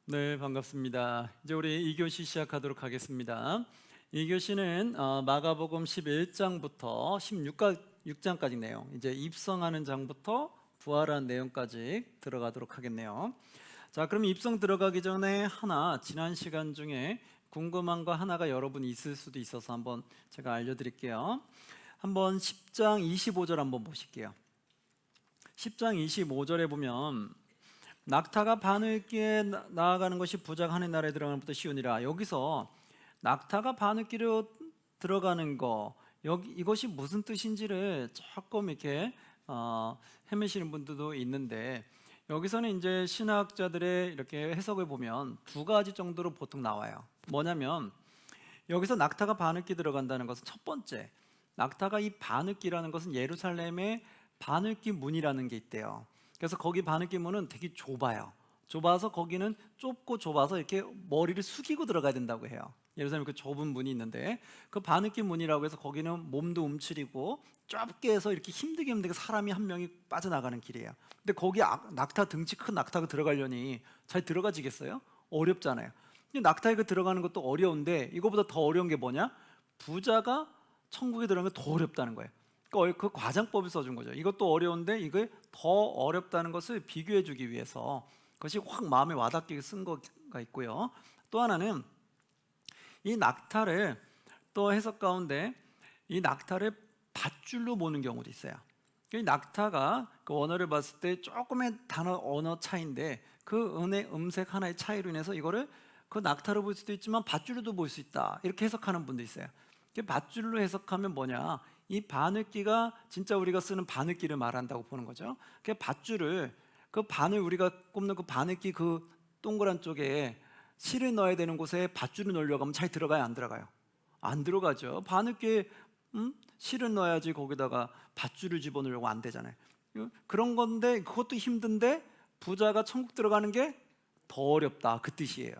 네, 반갑습니다. 이제 우리 2교시 시작하도록 하겠습니다. 2교시는 마가복음 11장부터 16장까지 내용, 이제 입성하는 장부터 부활한 내용까지 들어가도록 하겠네요. 자, 그럼 입성 들어가기 전에 지난 시간 중에 궁금한 거 하나가 여러분 있을 수도 있어서 한번 제가 알려드릴게요. 한번 10장 25절 한번 보실게요. 10장 25절에 보면 낙타가 바늘기에 나아가는 것이 부자가 하늘 나라에 들어가는 것보다 쉬우니라. 여기서 낙타가 바늘기로 들어가는 거, 이것이 무슨 뜻인지를 조금 이렇게 헤매시는 분들도 있는데, 여기서는 이제 신학자들의 이렇게 해석을 보면 두 가지 정도로 보통 나와요. 뭐냐면 여기서 낙타가 바늘기 들어간다는 것은 첫 번째, 낙타가 이 바늘기라는 것은 예루살렘의 바늘기 문이라는 게 있대요. 그래서 거기 바늘기 문은 되게 좁아요. 좁아서 거기는 좁고 좁아서 이렇게 머리를 숙이고 들어가야 된다고 해요. 예루살렘에 그 좁은 문이 있는데 그 바늘기 문이라고 해서 거기는 몸도 움츠리고 좁게 해서 이렇게 힘들게 사람이 한 명이 빠져나가는 길이에요. 근데 거기 낙타, 등치 큰 낙타가 들어가려니 잘 들어가지겠어요? 어렵잖아요. 근데 낙타에 들어가는 것도 어려운데 이거보다 더 어려운 게 뭐냐? 부자가 천국에 들어가는 게 더 어렵다는 거예요. 그 과장법을 써준 거죠. 이것도 어려운데 이게 더 어렵다는 것을 비교해 주기 위해서 그것이 확 마음에 와닿게 쓴 거가 있고요. 또 하나는 이 낙타를 또 해석 가운데 이 낙타를 밧줄로 모는 경우도 있어요. 이 낙타가 그 언어를 봤을 때 조금의 단어 언어 차이인데 그 음색 하나의 차이로 인해서 이거를 그 낙타로 볼 수도 있지만 밧줄로도 볼 수 있다, 이렇게 해석하는 분도 있어요. 밧줄로 해석하면 뭐냐, 이 바늘기가 진짜 우리가 쓰는 바늘기를 말한다고 보는 거죠. 그 밧줄을, 그 바늘, 우리가 꼽는 그 바늘기 그 동그란 쪽에 실을 넣어야 되는 곳에 밧줄을 넣으려고 하면 잘 들어가요, 안 들어가요? 안 들어가죠. 바늘기에 실을 넣어야지 거기다가 밧줄을 집어넣으려고 안 되잖아요. 그런 건데 그것도 힘든데 부자가 천국 들어가는 게 더 어렵다, 그 뜻이에요.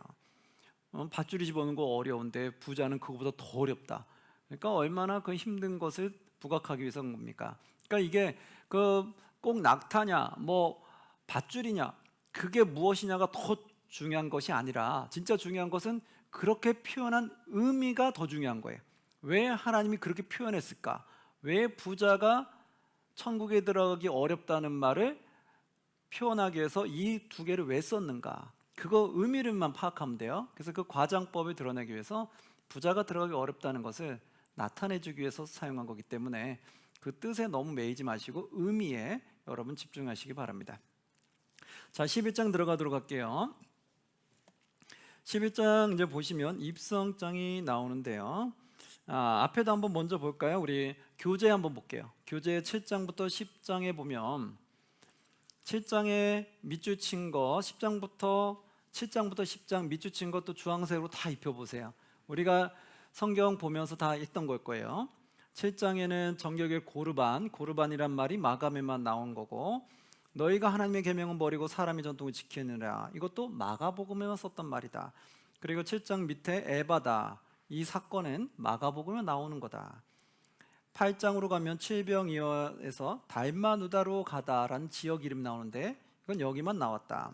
밧줄을 집어넣는 거 어려운데 부자는 그거보다 더 어렵다. 그러니까 얼마나 그 힘든 것을 부각하기 위해서인 겁니까? 그러니까 이게 꼭 낙타냐 뭐 밧줄이냐 그게 무엇이냐가 더 중요한 것이 아니라 진짜 중요한 것은 그렇게 표현한 의미가 더 중요한 거예요. 왜 하나님이 그렇게 표현했을까? 왜 부자가 천국에 들어가기 어렵다는 말을 표현하기 위해서 이 두 개를 왜 썼는가? 그거 의미를만 파악하면 돼요. 그래서 그 과장법을 드러내기 위해서 부자가 들어가기 어렵다는 것을 나타내주기 위해서 사용한 거기 때문에 그 뜻에 너무 매이지 마시고 의미에 여러분 집중하시기 바랍니다. 자, 11장 들어가도록 할게요. 11장 이제 보시면 입성장이 나오는데요. 앞에도 한번 먼저 볼까요? 우리 교재 한번 볼게요. 교재 7장부터 10장에 보면 7장에 밑줄 친 거, 10장부터 7장부터 10장 밑줄 친 것도 주황색으로 다 입혀보세요. 우리가 성경 보면서 다 읽던 걸 거예요. 7장에는 정결의 고르반이란 말이 마감에만 나온 거고, 너희가 하나님의 계명은 버리고 사람의 전통을 지키느라, 이것도 마가복음에만 썼던 말이다. 그리고 7장 밑에 에바다, 이 사건은 마가복음에 나오는 거다. 8장으로 가면 칠병이어에서 달마누다로 가다라는 지역 이름 나오는데 이건 여기만 나왔다.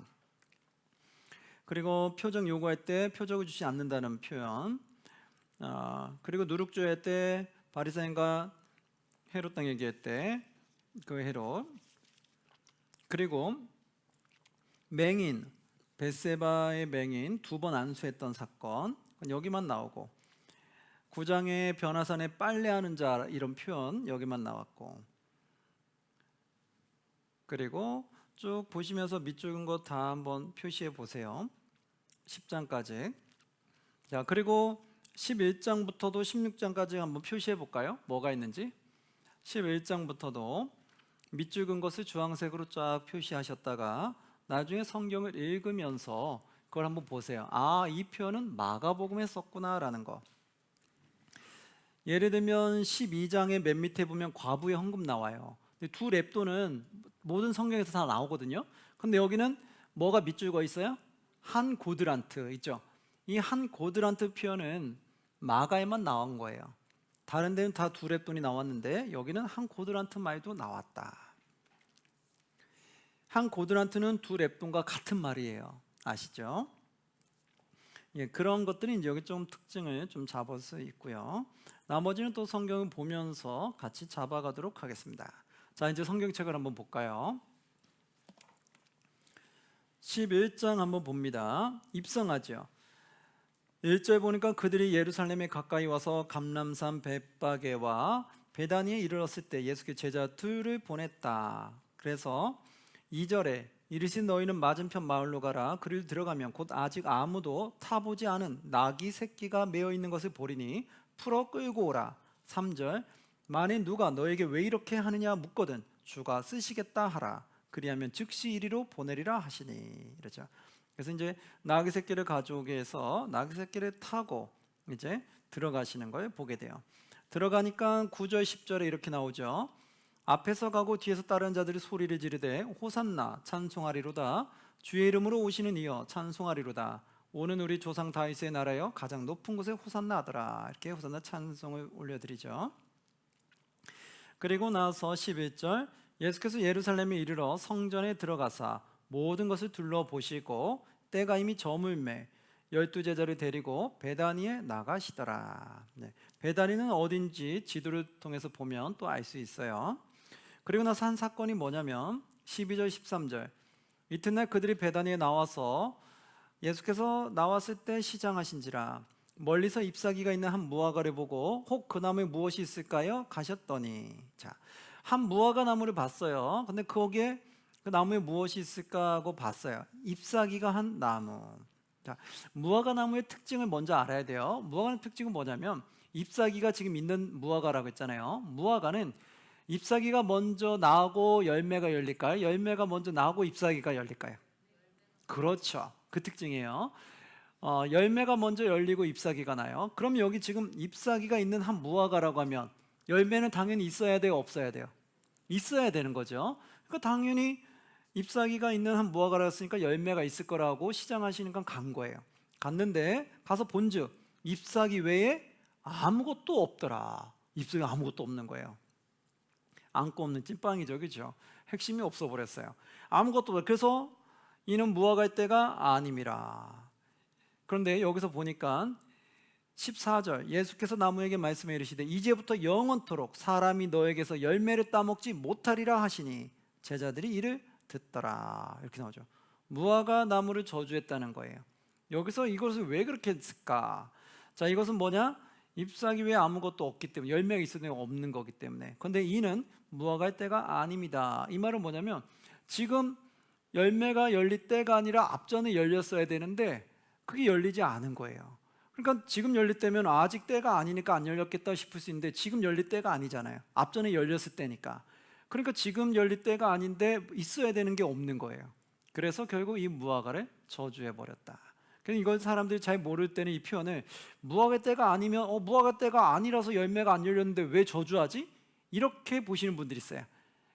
그리고 표적 요구할 때 표적을 주지 않는다는 표현, 그리고 누룩주의 때 바리새인과 헤롯 당 얘기할 때 그 헤롯, 그리고 맹인 벳세바의 맹인 2번 안수했던 사건, 여기만 나오고 9장의 변화산에 빨래하는 자, 이런 표현 여기만 나왔고, 그리고 쭉 보시면서 밑줄은 거 다 한번 표시해 보세요. 10장까지. 자, 그리고 11장부터도 16장까지 한번 표시해 볼까요? 뭐가 있는지. 11장부터도 밑줄 근 것을 주황색으로 쫙 표시하셨다가 나중에 성경을 읽으면서 그걸 한번 보세요. 이 표현은 마가복음에 썼구나라는 거. 예를 들면 12장의 맨 밑에 보면 과부의 헌금 나와요. 두 렙도는 모든 성경에서 다 나오거든요. 근데 여기는 뭐가 밑줄 거 있어요? 한 고드란트 있죠. 이 한 고드란트 표현은 마가에만 나온 거예요. 다른 데는 다 두 렙돈이 나왔는데 여기는 한 고드란트 말도 나왔다. 한 고드란트는 두 렙돈과 같은 말이에요. 아시죠? 예, 그런 것들이 이제 여기 좀 특징을 좀 잡을 수 있고요. 나머지는 또 성경을 보면서 같이 잡아가도록 하겠습니다. 자, 이제 성경책을 한번 볼까요? 11장 한번 봅니다. 입성하죠. 1절 보니까 그들이 예루살렘에 가까이 와서 감람산 벳바게와 베다니에 이르렀을 때 예수께 제자 둘을 보냈다. 그래서 2절에 이르신 너희는 맞은편 마을로 가라. 그를 들어가면 곧 아직 아무도 타보지 않은 나귀 새끼가 메어 있는 것을 보리니 풀어 끌고 오라. 3절 만일 누가 너에게 왜 이렇게 하느냐 묻거든 주가 쓰시겠다 하라. 그리하면 즉시 이리로 보내리라 하시니. 이러죠. 그래서 이제 나귀 새끼를 가져오게 해서 나귀 새끼를 타고 이제 들어가시는 걸 보게 돼요. 들어가니까 9절 10절에 이렇게 나오죠. 앞에서 가고 뒤에서 따르는 자들이 소리를 지르되 호산나 찬송하리로다. 주의 이름으로 오시는 이여 찬송하리로다. 오는 우리 조상 다윗의 나라여 가장 높은 곳에 호산나 하더라. 이렇게 호산나 찬송을 올려드리죠. 그리고 나서 11절 예수께서 예루살렘에 이르러 성전에 들어가사 모든 것을 둘러보시고 때가 이미 저물매 12제자를 데리고 베다니에 나가시더라. 네, 베다니는 어딘지 지도를 통해서 보면 또 알 수 있어요. 그리고 나서 한 사건이 뭐냐면 12절 13절 이튿날 그들이 베다니에 나와서 예수께서 나왔을 때 시장하신지라 멀리서 잎사귀가 있는 한 무화과를 보고 혹 그 나무에 무엇이 있을까요? 가셨더니 자, 한 무화과 나무를 봤어요. 근데 거기에 그 나무에 무엇이 있을까 하고 봤어요. 잎사귀가 한 나무. 자, 무화과 나무의 특징을 먼저 알아야 돼요. 무화과의 특징은 뭐냐면 잎사귀가 지금 있는 무화과라고 했잖아요. 무화과는 잎사귀가 먼저 나고 열매가 열릴까요? 열매가 먼저 나고 잎사귀가 열릴까요? 그렇죠. 그 특징이에요. 열매가 먼저 열리고 잎사귀가 나요. 그럼 여기 지금 잎사귀가 있는 한 무화과라고 하면 열매는 당연히 있어야 돼요? 없어야 돼요? 있어야 되는 거죠. 그러니까 당연히 잎사귀가 있는 한 무화과라 했으니까 열매가 있을 거라고 시장하시는 건 간 거예요. 갔는데 가서 본즉 잎사귀 외에 아무것도 없더라. 잎사귀 아무것도 없는 거예요. 안고 없는 찐빵이죠, 그죠? 핵심이 없어 버렸어요. 아무것도 없어요. 그래서 이는 무화과의 때가 아님이라. 그런데 여기서 보니까 14절 예수께서 나무에게 말씀해 이르시되 이제부터 영원토록 사람이 너에게서 열매를 따먹지 못하리라 하시니 제자들이 이를 듣더라. 이렇게 나오죠. 무화과 나무를 저주했다는 거예요. 여기서 이것을 왜 그렇게 했을까? 자, 이것은 뭐냐? 잎사귀 외에 아무것도 없기 때문에 열매가 있어도 없는 거기 때문에. 그런데 이는 무화과의 때가 아닙니다. 이 말은 뭐냐면 지금 열매가 열릴 때가 아니라 앞전에 열렸어야 되는데 그게 열리지 않은 거예요. 그러니까 지금 열릴 때면 아직 때가 아니니까 안 열렸겠다 싶을 수 있는데 지금 열릴 때가 아니잖아요. 앞전에 열렸을 때니까. 그러니까 지금 열릴 때가 아닌데 있어야 되는 게 없는 거예요. 그래서 결국 이 무화과를 저주해 버렸다. 그래서 이걸 사람들이 잘 모를 때는 이 표현을 무화과 때가 아니면 무화과 때가 아니라서 열매가 안 열렸는데 왜 저주하지? 이렇게 보시는 분들이 있어요.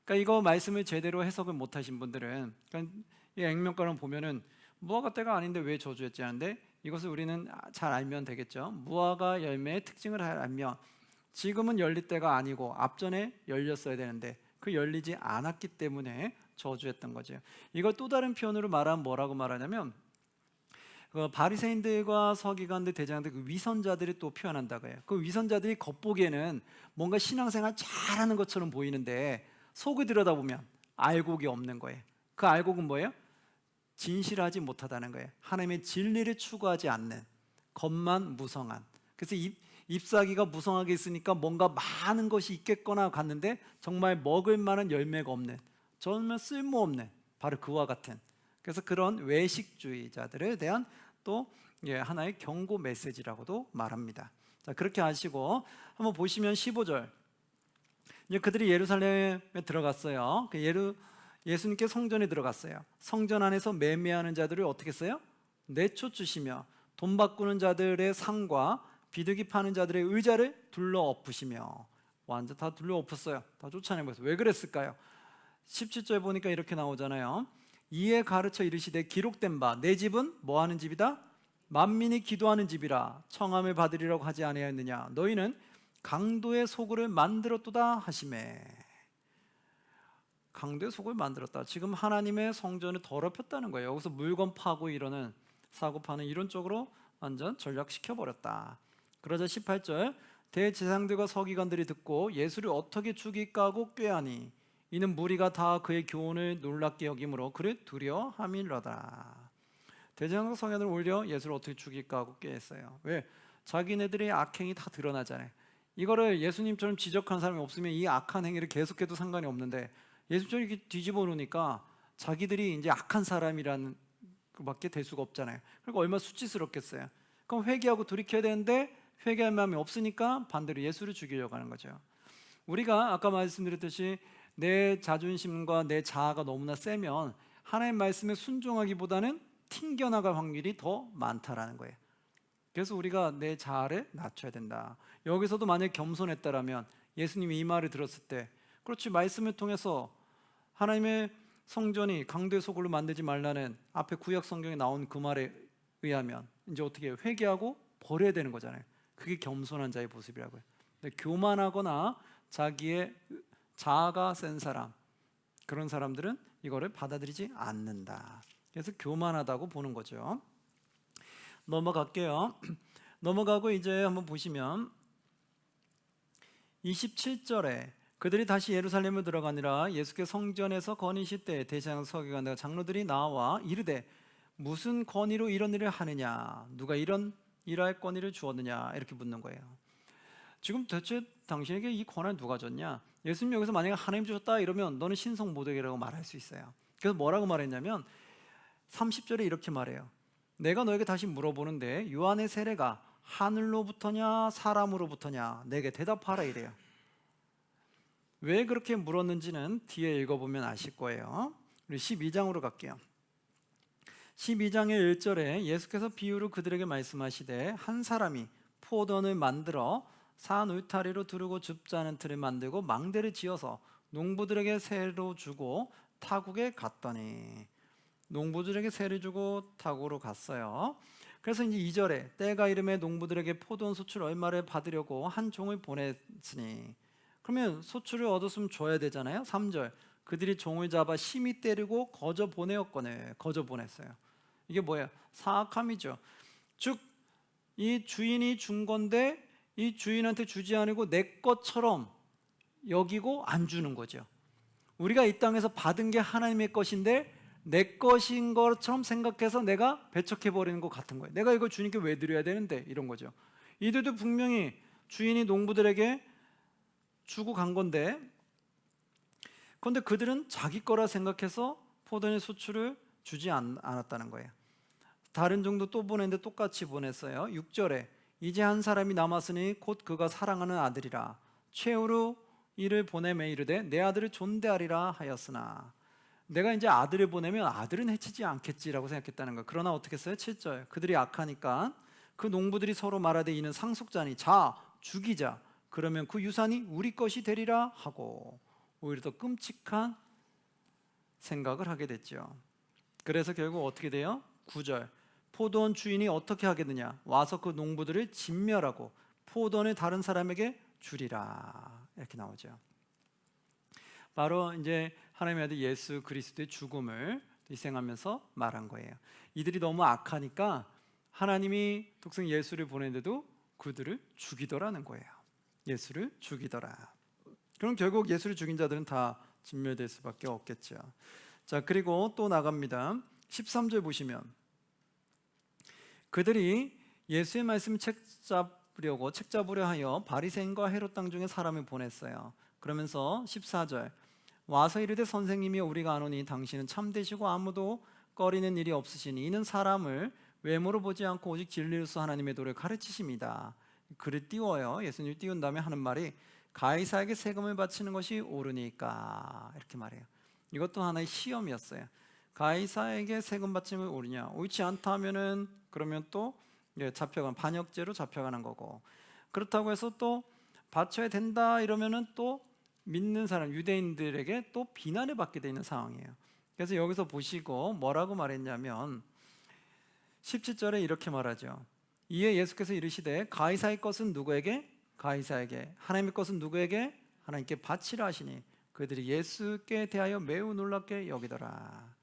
그러니까 이거 말씀을 제대로 해석을 못 하신 분들은 그러니까 이 액면가를 보면은 무화과 때가 아닌데 왜 저주했지 하는데 이것을 우리는 잘 알면 되겠죠. 무화과 열매의 특징을 알면 지금은 열릴 때가 아니고 앞전에 열렸어야 되는데 그 열리지 않았기 때문에 저주했던 거죠. 이걸 또 다른 표현으로 말하면 뭐라고 말하냐면 그 바리새인들과 서기관들, 대장들 그 위선자들이 또 표현한다고 해요. 그 위선자들이 겉보기에는 뭔가 신앙생활 잘하는 것처럼 보이는데 속을 들여다보면 알곡이 없는 거예요. 그 알곡은 뭐예요? 진실하지 못하다는 거예요. 하나님의 진리를 추구하지 않는 겉만 무성한. 그래서 잎사귀가 무성하게 있으니까 뭔가 많은 것이 있겠거나 갔는데 정말 먹을 만한 열매가 없는, 정말 쓸모없는 바로 그와 같은. 그래서 그런 외식주의자들에 대한 또 하나의 경고 메시지라고도 말합니다. 자, 그렇게 하시고 한번 보시면 15절 이제 그들이 예루살렘에 들어갔어요. 예수님께 성전에 들어갔어요. 성전 안에서 매매하는 자들을 어떻게 했어요? 내쫓으시며 돈 바꾸는 자들의 상과 비둘기 파는 자들의 의자를 둘러 엎으시며 완전 다 둘러 엎었어요. 다 쫓아내버렸어요. 왜 그랬을까요? 17절 보니까 이렇게 나오잖아요. 이에 가르쳐 이르시되 기록된 바 내 집은 뭐하는 집이다? 만민이 기도하는 집이라 청함을 받으리라고 하지 아니하였느냐. 너희는 강도의 소굴을 만들었도다 하시매. 강도의 소굴을 만들었다. 지금 하나님의 성전을 더럽혔다는 거예요. 여기서 물건 파고 이러는 사고 파는 이런 쪽으로 완전 전락시켜 버렸다. 그러자 18절 대제사장들과 서기관들이 듣고 예수를 어떻게 죽일까 하고 꾀하니 이는 무리가 다 그의 교훈을 놀랍게 여김으로 그를 두려워함이로다. 대제사장과 서기관들을 올려 예수를 어떻게 죽일까 하고 꾀했어요. 왜? 자기네들의 악행이 다 드러나잖아요. 이거를 예수님처럼 지적한 사람이 없으면 이 악한 행위를 계속해도 상관이 없는데 예수님처럼 이렇게 뒤집어 놓으니까 자기들이 이제 악한 사람이라는 밖에 될 수가 없잖아요. 그러니까 얼마나 수치스럽겠어요. 그럼 회개하고 돌이켜야 되는데 회개할 마음이 없으니까 반대로 예수를 죽이려고 하는 거죠. 우리가 아까 말씀드렸듯이 내 자존심과 내 자아가 너무나 세면 하나님 말씀에 순종하기보다는 튕겨나갈 확률이 더 많다라는 거예요. 그래서 우리가 내 자아를 낮춰야 된다. 여기서도 만약 겸손했다라면 예수님이 이 말을 들었을 때 그렇지, 말씀을 통해서 하나님의 성전이 강도의 소굴로 만들지 말라는 앞에 구약 성경에 나온 그 말에 의하면 이제 어떻게 해요? 회개하고 버려야 되는 거잖아요. 그게 겸손한 자의 모습이라고요. 근데 교만하거나 자기의 자아가 센 사람, 그런 사람들은 이거를 받아들이지 않는다. 그래서 교만하다고 보는 거죠. 넘어갈게요. 넘어가고 이제 한번 보시면 27절에 그들이 다시 예루살렘을 들어가니라 예수께 성전에서 건의실 때 대제사장 서기관과 장로들이 나와 이르되 무슨 권위로 이런 일을 하느냐, 누가 이런 일할 권위를 주었느냐, 이렇게 묻는 거예요. 지금 대체 당신에게 이 권한을 누가 줬냐? 예수님 여기서 만약에 하나님 주셨다 이러면 너는 신성 모독이라고 말할 수 있어요. 그래서 뭐라고 말했냐면 30절에 이렇게 말해요. 내가 너에게 다시 물어보는데 요한의 세례가 하늘로부터냐 사람으로부터냐 내게 대답하라 이래요. 왜 그렇게 물었는지는 뒤에 읽어보면 아실 거예요. 우리 12장으로 갈게요. 12장의 1절에 예수께서 비유로 그들에게 말씀하시되 한 사람이 포도원을 만들어 산 울타리로 두르고 줍지 않은 틀을 만들고 망대를 지어서 농부들에게 세로 주고 타국에 갔더니, 농부들에게 세를 주고 타국으로 갔어요. 그래서 이제 2절에 때가 이름에 농부들에게 포도원 소출 얼마를 받으려고 한 종을 보냈으니, 그러면 소출을 얻었으면 줘야 되잖아요. 3절 그들이 종을 잡아 심히 때리고 거저 보내었거늘, 거저 보냈어요. 이게 뭐예요? 사악함이죠. 즉 이 주인이 준 건데 이 주인한테 주지 않고 내 것처럼 여기고 안 주는 거죠. 우리가 이 땅에서 받은 게 하나님의 것인데 내 것인 것처럼 생각해서 내가 배척해 버리는 것 같은 거예요. 내가 이걸 주님께 왜 드려야 되는데, 이런 거죠. 이들도 분명히 주인이 농부들에게 주고 간 건데, 그런데 그들은 자기 거라 생각해서 포도원의 소출을 주지 않았다는 거예요. 다른 종도 또 보냈는데 똑같이 보냈어요. 6절에 이제 한 사람이 남았으니 곧 그가 사랑하는 아들이라 최후로 이를 보내매 이르되 내 아들을 존대하리라 하였으나, 내가 이제 아들을 보내면 아들은 해치지 않겠지라고 생각했다는 거예요. 그러나 어떻게 했어요? 7절 그들이 악하니까 그 농부들이 서로 말하되 이는 상속자니 자 죽이자, 그러면 그 유산이 우리 것이 되리라 하고 오히려 더 끔찍한 생각을 하게 됐죠. 그래서 결국 어떻게 돼요? 9절 포도원 주인이 어떻게 하겠느냐, 와서 그 농부들을 진멸하고 포도원을 다른 사람에게 주리라, 이렇게 나오죠. 바로 이제 하나님의 아들 예수 그리스도의 죽음을 희생하면서 말한 거예요. 이들이 너무 악하니까 하나님이 독생 예수를 보내는데도 그들을 죽이더라는 거예요. 예수를 죽이더라. 그럼 결국 예수를 죽인 자들은 다 진멸될 수밖에 없겠죠. 자, 그리고 또 나갑니다. 13절 보시면 그들이 예수의 말씀을 책잡으려 하여 바리새인과 헤롯 땅 중에 사람을 보냈어요. 그러면서 14절 와서 이르되 선생님이여 우리가 아노니 당신은 참되시고 아무도 꺼리는 일이 없으시니 이는 사람을 외모로 보지 않고 오직 진리로서 하나님의 도를 가르치십니다. 그를 띄워요. 예수님을 띄운 다음에 하는 말이 가이사에게 세금을 바치는 것이 옳으니까, 이렇게 말해요. 이것도 하나의 시험이었어요. 가이사에게 세금 바치는 게 옳으냐, 옳지 않다 하면은 그러면 또 잡혀간, 반역죄로 잡혀가는 거고, 그렇다고 해서 또 바쳐야 된다 이러면은 또 믿는 사람 유대인들에게 또 비난을 받게 되는 상황이에요. 그래서 여기서 보시고 뭐라고 말했냐면 17절에 이렇게 말하죠. 이에 예수께서 이르시되 가이사의 것은 누구에게? 가이사에게. 하나님의 것은 누구에게? 하나님께 바치라 하시니 그들이 예수께 대하여 매우 놀랍게 여기더라.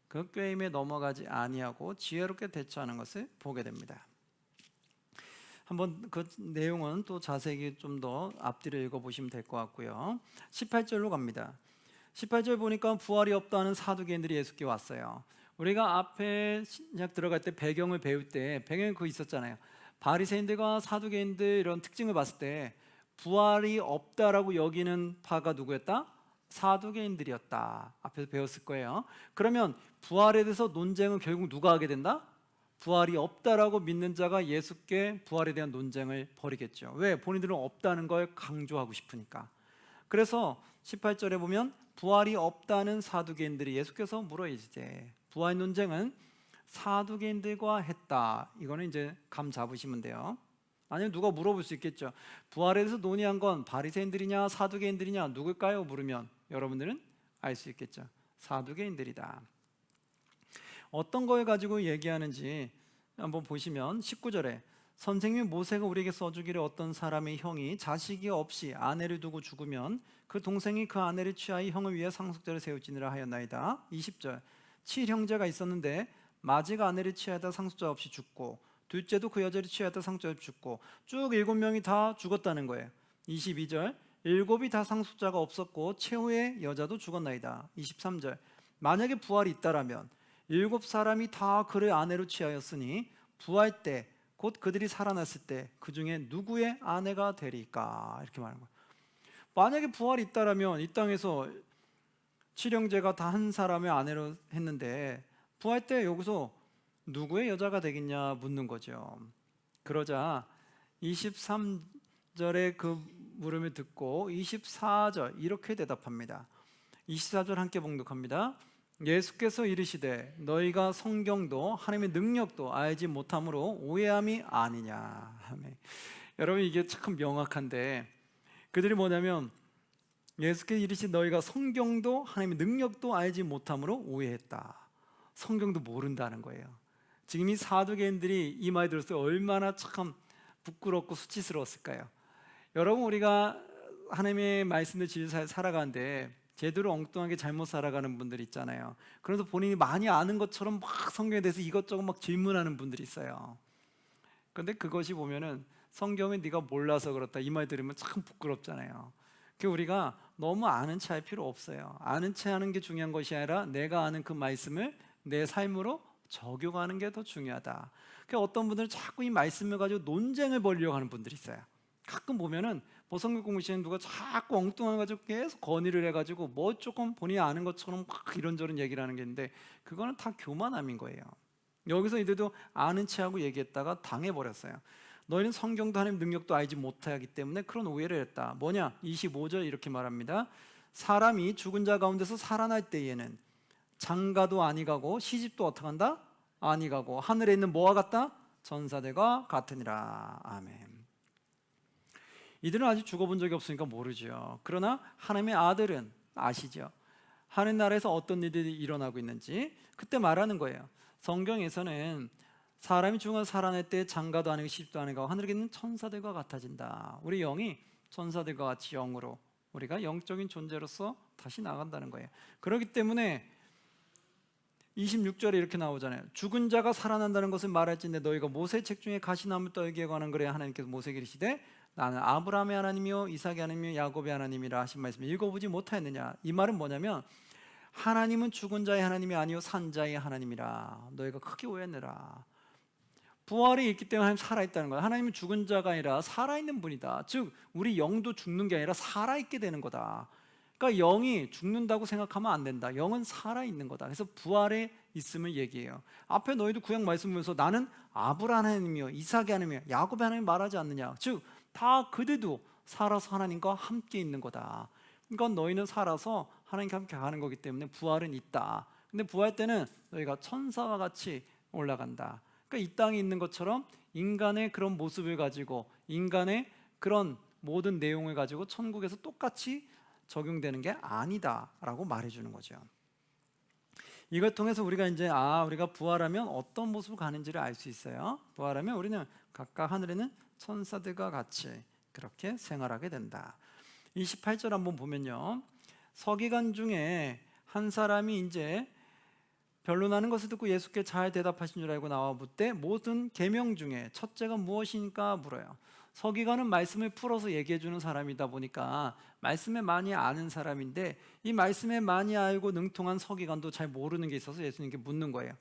그 꾀임에 넘어가지 아니하고 지혜롭게 대처하는 것을 보게 됩니다. 한번 그 내용은 또 자세히 좀 더 앞뒤로 읽어보시면 될 것 같고요. 18절로 갑니다. 18절 보니까 부활이 없다는 사두개인들이 예수께 왔어요. 우리가 앞에 신약 들어갈 때 배경을 배울 때 배경에 그거 있었잖아요. 바리새인들과 사두개인들 이런 특징을 봤을 때 부활이 없다라고 여기는 파가 누구였다? 사두개인들이었다. 앞에서 배웠을 거예요. 그러면 부활에 대해서 논쟁은 결국 누가 하게 된다? 부활이 없다라고 믿는 자가 예수께 부활에 대한 논쟁을 벌이겠죠. 왜? 본인들은 없다는 걸 강조하고 싶으니까. 그래서 18절에 보면 부활이 없다는 사두개인들이 예수께서 물어이지되, 부활 논쟁은 사두개인들과 했다. 이거는 이제 감 잡으시면 돼요. 아니면 누가 물어볼 수 있겠죠. 부활에 대해서 논의한 건 바리새인들이냐 사두개인들이냐 누굴까요? 물으면 여러분들은 알 수 있겠죠. 사두개인들이다. 어떤 걸 가지고 얘기하는지 한번 보시면 19절에 선생님 모세가 우리에게 써주기를 어떤 사람의 형이 자식이 없이 아내를 두고 죽으면 그 동생이 그 아내를 취하여 형을 위해 상속자를 세울지니라 하였나이다. 20절 7형제가 있었는데 마지가 아내를 취하다 상속자 없이 죽고 둘째도 그 여자를 취하다 상속자 없이 죽고 쭉 7명이 다 죽었다는 거예요. 22절 7이 다 상속자가 없었고 최후의 여자도 죽었나이다. 23절 만약에 부활이 있다라면 7사람이 다 그를 아내로 취하였으니 부활 때 곧 그들이 살아났을 때 그 중에 누구의 아내가 되리까? 이렇게 말하는 거예요. 만약에 부활이 있다라면 이 땅에서 7형제가 다 한 사람의 아내로 했는데 부활 때 여기서 누구의 여자가 되겠냐 묻는 거죠. 그러자 23절의 그 물음을 듣고 24절 이렇게 대답합니다. 24절 함께 봉독합니다. 예수께서 이르시되 너희가 성경도 하나님의 능력도 알지 못함으로 오해함이 아니냐. 아멘. 여러분 이게 참 명확한데 그들이 뭐냐면 예수께서 이르시되 너희가 성경도 하나님의 능력도 알지 못함으로 오해했다. 성경도 모른다는 거예요. 지금 이 사두개인들이 이 말 들었을 때 얼마나 참 부끄럽고 수치스러웠을까요? 여러분 우리가 하나님의 말씀을 지켜 살아가는데 제대로 엉뚱하게 잘못 살아가는 분들 있잖아요. 그래서 본인이 많이 아는 것처럼 막 성경에 대해서 이것저것 막 질문하는 분들이 있어요. 그런데 그것이 보면은 성경은 네가 몰라서 그렇다 이 말 들으면 참 부끄럽잖아요. 그 우리가 너무 아는 체 할 필요 없어요. 아는 체 하는 게 중요한 것이 아니라 내가 아는 그 말씀을 내 삶으로 적용하는 게 더 중요하다. 그 어떤 분들은 자꾸 이 말씀을 가지고 논쟁을 벌이려고 하는 분들이 있어요. 가끔 보면은 뭐 성경 공부 시간에 누가 자꾸 엉뚱한 거 가지고 계속 건의를 해가지고 뭐 조금 본인이 아는 것처럼 막 이런저런 얘기를 하는 게 있는데 그거는 다 교만함인 거예요. 여기서 이들도 아는 체하고 얘기했다가 당해버렸어요. 너희는 성경도 하나님 능력도 알지 못하기 때문에 그런 오해를 했다. 뭐냐? 25절 이렇게 말합니다. 사람이 죽은 자 가운데서 살아날 때에는 장가도 아니 가고 시집도 어떻게 한다? 아니 가고 하늘에 있는 뭐와 같다? 전사들과 같으니라. 아멘. 이들은 아직 죽어본 적이 없으니까 모르죠. 그러나 하나님의 아들은 아시죠. 하늘나라에서 어떤 일들이 일어나고 있는지 그때 말하는 거예요. 성경에서는 사람이 죽어 살아날 때 장가도 아니고 시집도 아니고 하늘에 있는 천사들과 같아진다. 우리 영이 천사들과 같이 영으로 우리가 영적인 존재로서 다시 나간다는 거예요. 그렇기 때문에 26절에 이렇게 나오잖아요. 죽은 자가 살아난다는 것을 말할진대 너희가 모세 책 중에 가시나무 떨기에 관한 글에 하나님께서 모세에게 이르시되 나는 아브라함의 하나님이요 이삭의 하나님이요 야곱의 하나님이라 하신 말씀을 읽어보지 못하였느냐. 이 말은 뭐냐면 하나님은 죽은 자의 하나님이 아니요 산 자의 하나님이라 너희가 크게 오해했느라. 부활이 있기 때문에 하나님 살아있다는 거야. 하나님은 죽은 자가 아니라 살아있는 분이다. 즉 우리 영도 죽는 게 아니라 살아있게 되는 거다. 그러니까 영이 죽는다고 생각하면 안 된다. 영은 살아있는 거다. 그래서 부활에 있음을 얘기해요. 앞에 너희도 구약 말씀 보면서 나는 아브라함 하나님이요 이삭의 하나님이요 야곱의 하나님 말하지 않느냐. 즉 다 그들도 살아서 하나님과 함께 있는 거다. 그러니까 너희는 살아서 하나님과 함께 가는 거기 때문에 부활은 있다. 근데 부활 때는 너희가 천사와 같이 올라간다. 그러니까 이 땅에 있는 것처럼 인간의 그런 모습을 가지고 인간의 그런 모든 내용을 가지고 천국에서 똑같이 적용되는 게 아니다라고 말해주는 거죠. 이걸 통해서 우리가 이제 우리가 부활하면 어떤 모습으로 가는지를 알 수 있어요. 부활하면 우리는 각각 하늘에는 천사들과 같이 그렇게 생활하게 된다. 28절 한번 보면요. 서기관 중에 한 사람이 이제 변론하는 것을 듣고 예수께 잘 대답하신 줄 알고 나와 묻되 모든 계명 중에 첫째가 무엇이니까 물어요. 서기관은 말씀을 풀어서 얘기해 주는 사람이다 보니까 말씀에 많이 아는 사람인데 이 말씀에 많이 알고 능통한 서기관도 잘 모르는 게 있어서 예수님께 묻는 거예요.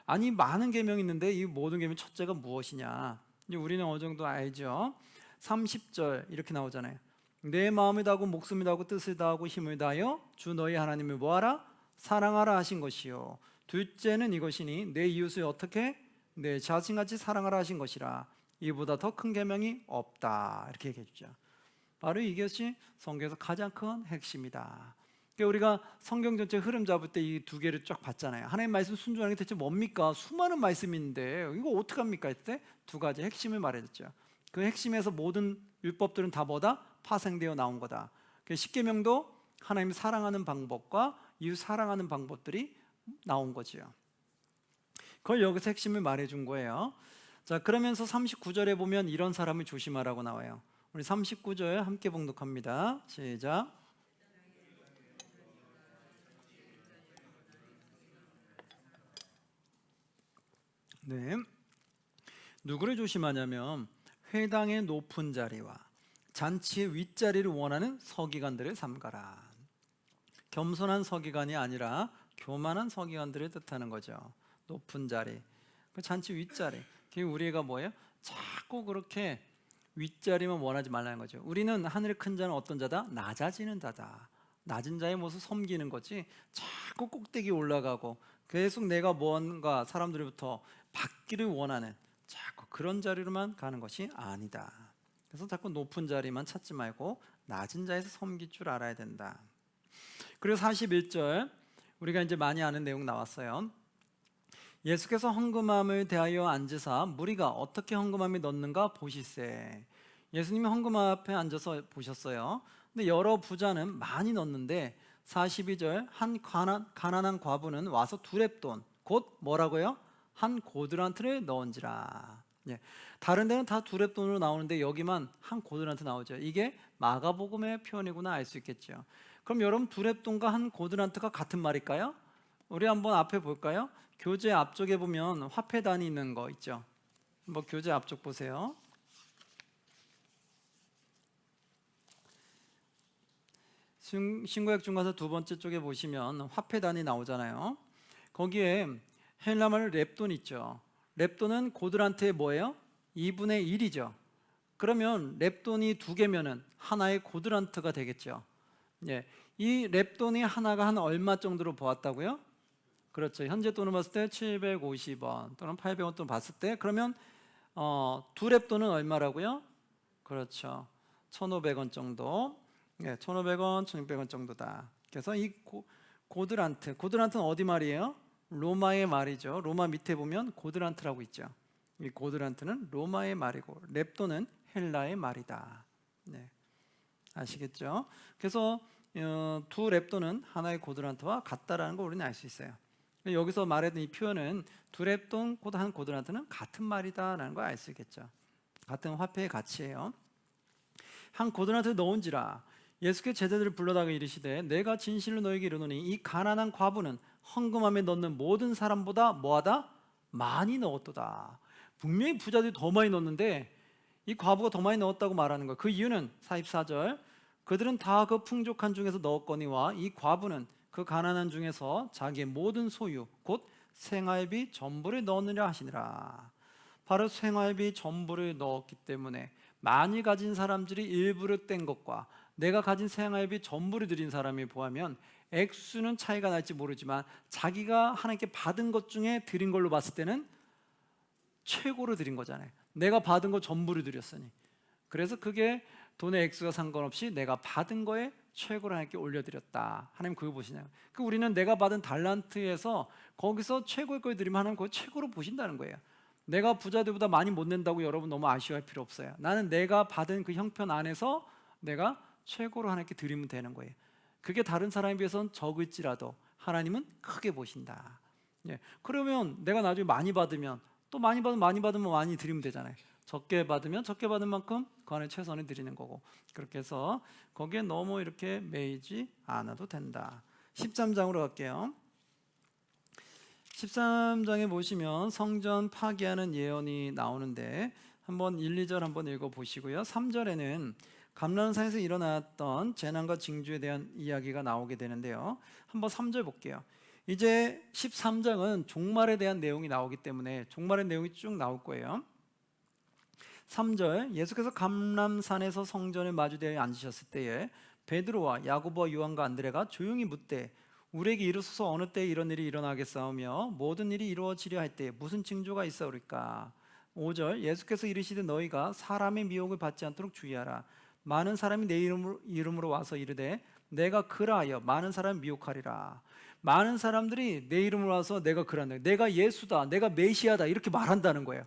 아니 많은 계명이 있는데 이 모든 계명 첫째가 무엇이냐? 이제 우리는 어느 정도 알죠. 30절 이렇게 나오잖아요. 내 마음을 다하고 목숨을 다하고 뜻을 다하고 힘을 다하여 주 너희 하나님을 뭐하라? 사랑하라 하신 것이요. 둘째는 이것이니 내 이웃을 어떻게? 내 자신같이 사랑하라 하신 것이라. 이보다 더 큰 계명이 없다. 이렇게 얘기해 주죠. 바로 이것이 성경에서 가장 큰 핵심이다. 그러니까 우리가 성경 전체 흐름 잡을 때 이 두 개를 쫙 봤잖아요. 하나님 말씀 순종하는 게 대체 뭡니까? 수많은 말씀이 있는데 이거 어떡합니까? 했을 때 두 가지 핵심을 말해줬죠. 그 핵심에서 모든 율법들은 다 뭐다? 파생되어 나온 거다. 십계명도 하나님 사랑하는 방법과 이웃 사랑하는 방법들이 나온 거지요. 그걸 여기서 핵심을 말해준 거예요. 자, 그러면서 39절에 보면 이런 사람을 조심하라고 나와요. 우리 39절 함께 봉독합니다. 시작. 네. 누구를 조심하냐면 회당의 높은 자리와 잔치의 윗자리를 원하는 서기관들을 삼가라. 겸손한 서기관이 아니라 교만한 서기관들을 뜻하는 거죠. 높은 자리, 그 잔치 윗자리. 그게 우리가 뭐예요? 자꾸 그렇게 윗자리만 원하지 말라는 거죠. 우리는 하늘의 큰 자는 어떤 자다? 낮아지는 자다. 낮은 자의 모습 섬기는 거지. 자꾸 꼭대기 올라가고 계속 내가 뭔가 사람들로부터 받기를 원하는 자꾸 그런 자리로만 가는 것이 아니다. 그래서 자꾸 높은 자리만 찾지 말고 낮은 자에서 섬길 줄 알아야 된다. 그리고 41절 우리가 이제 많이 아는 내용 나왔어요. 예수께서 헌금함을 대하여 앉으사 무리가 어떻게 헌금함에 넣는가 보시세. 예수님이 헌금 앞에 앉아서 보셨어요. 근데 여러 부자는 많이 넣는데 42절 한 가난한 과부는 와서 두렙돈 곧 뭐라고요? 한 고드란트를 넣은지라. 예. 다른 데는 다 두렙돈으로 나오는데 여기만 한 고드란트 나오죠. 이게 마가복음의 표현이구나 알 수 있겠죠. 그럼 여러분 두렙돈과 한 고드란트가 같은 말일까요? 우리 한번 앞에 볼까요? 교재 앞쪽에 보면 화폐단이 있는 거 있죠. 뭐 교재 앞쪽 보세요. 신구약 중가서 두 번째 쪽에 보시면 화폐단이 나오잖아요. 거기에 헬라말 렙돈 있죠. 렙돈은 고드란트의 뭐예요? 2분의 1이죠. 그러면 렙돈이 두 개면은 하나의 고드란트가 되겠죠. 예, 이 렙돈이 하나가 한 얼마 정도로 보았다고요? 그렇죠. 현재 돈으로 봤을 때 750원 또는 800원 돈 봤을 때 그러면 두 렙돈은 얼마라고요? 그렇죠. 1,500원 정도. 예, 1,500원, 1,600원 정도다. 그래서 이 고드란트는 어디 말이에요? 로마의 말이죠. 로마 밑에 보면 고드란트라고 있죠. 이 고드란트는 로마의 말이고 렙돈은 헬라의 말이다. 네. 아시겠죠? 그래서 두 렙돈은 하나의 고드란트와 같다라는 걸 우리는 알 수 있어요. 여기서 말했던 이 표현은 두 렙돈 곧 한 고드란트는 같은 말이다라는 걸 알 수 있겠죠. 같은 화폐의 가치예요. 한 고드란트 넣은지라. 예수께 제자들을 불러다가 이르시되 내가 진실로 너에게 이르노니 이 가난한 과부는 헌금함에 넣는 모든 사람보다 뭐하다? 많이 넣었도다. 분명히 부자들이 더 많이 넣었는데 이 과부가 더 많이 넣었다고 말하는 거예요. 그 이유는 44절 그들은 다 그 풍족한 중에서 넣었거니와 이 과부는 그 가난한 중에서 자기의 모든 소유 곧 생활비 전부를 넣느라 하시니라. 바로 생활비 전부를 넣었기 때문에 많이 가진 사람들이 일부를 뗀 것과 내가 가진 생활비 전부를 드린 사람이 보면 액수는 차이가 날지 모르지만 자기가 하나님께 받은 것 중에 드린 걸로 봤을 때는 최고로 드린 거잖아요. 내가 받은 거 전부를 드렸으니. 그래서 그게 돈의 액수가 상관없이 내가 받은 거에 최고로 하나님께 올려드렸다. 하나님 그거 보시나요? 그 우리는 내가 받은 달란트에서 거기서 최고의 걸 드리면 하나님 그거 최고로 보신다는 거예요. 내가 부자들보다 많이 못 낸다고 여러분 너무 아쉬워할 필요 없어요. 나는 내가 받은 그 형편 안에서 내가 최고로 하나님께 드리면 되는 거예요. 그게 다른 사람에 비해서는 적을지라도 하나님은 크게 보신다. 예. 그러면 내가 나중에 많이 받으면 또 많이 받으면 많이 드리면 되잖아요. 적게 받으면 적게 받은 만큼 그 안에 최선을 드리는 거고. 그렇게 해서 거기에 너무 이렇게 매이지 않아도 된다. 13장으로 갈게요. 13장에 보시면 성전 파괴하는 예언이 나오는데 한번 1, 2절 한번 읽어 보시고요. 3절에는 감람산에서 일어났던 재난과 징조에 대한 이야기가 나오게 되는데요. 한번 3절 볼게요. 이제 13장은 종말에 대한 내용이 나오기 때문에 종말의 내용이 쭉 나올 거예요. 3절, 예수께서 감람산에서 성전에 마주대어 앉으셨을 때에 베드로와 야고보와 요한과 안드레가 조용히 묻되 우리에게 이르소서 어느 때에 이런 일이 일어나겠사오며 모든 일이 이루어지려 할 때에 무슨 징조가 있사오리까. 5절, 예수께서 이르시되 너희가 사람의 미혹을 받지 않도록 주의하라. 많은 사람이 내 이름으로 와서 이르되 내가 그라하여 많은 사람을 미혹하리라. 많은 사람들이 내 이름으로 와서 내가 그란다, 내가 예수다, 내가 메시아다 이렇게 말한다는 거예요.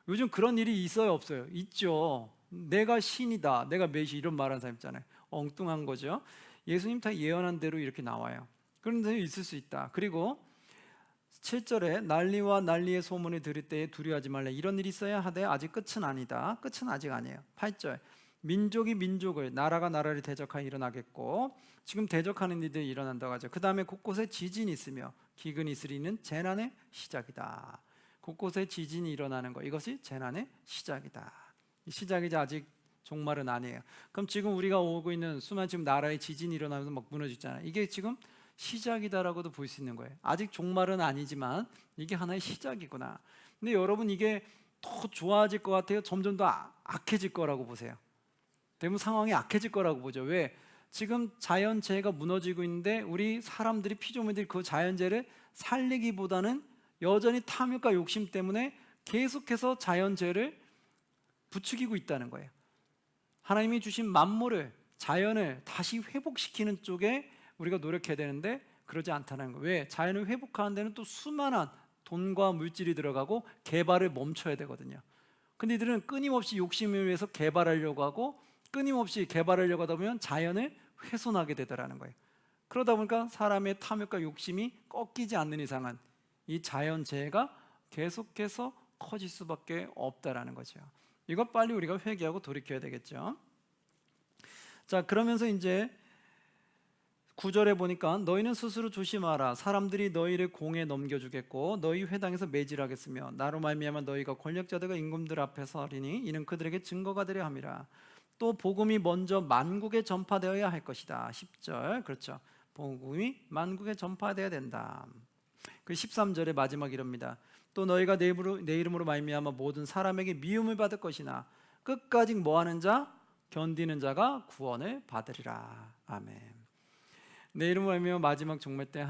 요즘 그런 일이 있어요, 없어요? 있죠. 내가 신이다, 내가 메시 이런 말하는 사람 있잖아요. 엉뚱한 거죠. 예수님 다 예언한 대로 이렇게 나와요. 그런 데 있을 수 있다. 그리고 7절에 난리와 난리의 소문을 들을 때에 두려워하지 말라. 이런 일이 있어야 하되 아직 끝은 아니다. 끝은 아직 아니에요. 8절, 민족이 민족을, 나라가 나라를 대적하여 일어나겠고 지금 대적하는 일들이 일어난다고 하죠. 그 다음에 곳곳에 지진이 있으며 기근이 있으리는 재난의 시작이다. 곳곳에 지진이 일어나는 것, 이것이 재난의 시작이다. 시작이지 아직 종말은 아니에요. 그럼 지금 우리가 오고 있는 수많은 지금 나라에 지진이 일어나면서 막 무너지잖아요. 이게 지금 시작이다라고도 볼 수 있는 거예요. 아직 종말은 아니지만 이게 하나의 시작이구나. 근데 여러분 이게 더 좋아질 것 같아요? 점점 더 악해질 거라고 보세요? 대부분 상황이 악해질 거라고 보죠. 왜? 지금 자연재해가 무너지고 있는데 우리 사람들이 피조물들이 그 자연재해를 살리기보다는 여전히 탐욕과 욕심 때문에 계속해서 자연재해를 부추기고 있다는 거예요. 하나님이 주신 만물을, 자연을 다시 회복시키는 쪽에 우리가 노력해야 되는데 그러지 않다는 거예요. 왜? 자연을 회복하는 데는 또 수많은 돈과 물질이 들어가고 개발을 멈춰야 되거든요. 근데 이들은 끊임없이 욕심을 위해서 개발하려고 하고 끊임없이 개발하려고 하다 보면 자연을 훼손하게 되더라는 거예요. 그러다 보니까 사람의 탐욕과 욕심이 꺾이지 않는 이상은 이 자연재해가 계속해서 커질 수밖에 없다라는 거죠. 이것 빨리 우리가 회개하고 돌이켜야 되겠죠. 자, 그러면서 이제 9절에 보니까 너희는 스스로 조심하라. 사람들이 너희를 공에 넘겨주겠고 너희 회당에서 매질하겠으며 나로 말미암아 너희가 권력자들과 임금들 앞에서 하리니 이는 그들에게 증거가 되려 함이라. 또 복음이 먼저 만국에 전파되어야 할 것이다. 10절, 그렇죠. 복음이 만국에 전파되어야 된다. 그 13절의 마지막 이럽니다. 또 너희가 내 이름으로 말미암아 모든 사람에게 미움을 받을 것이나 끝까지 뭐하는 자? 견디는 자가 구원을 받으리라. 아멘. 내 이름으로 말미암아 마지막 종말 때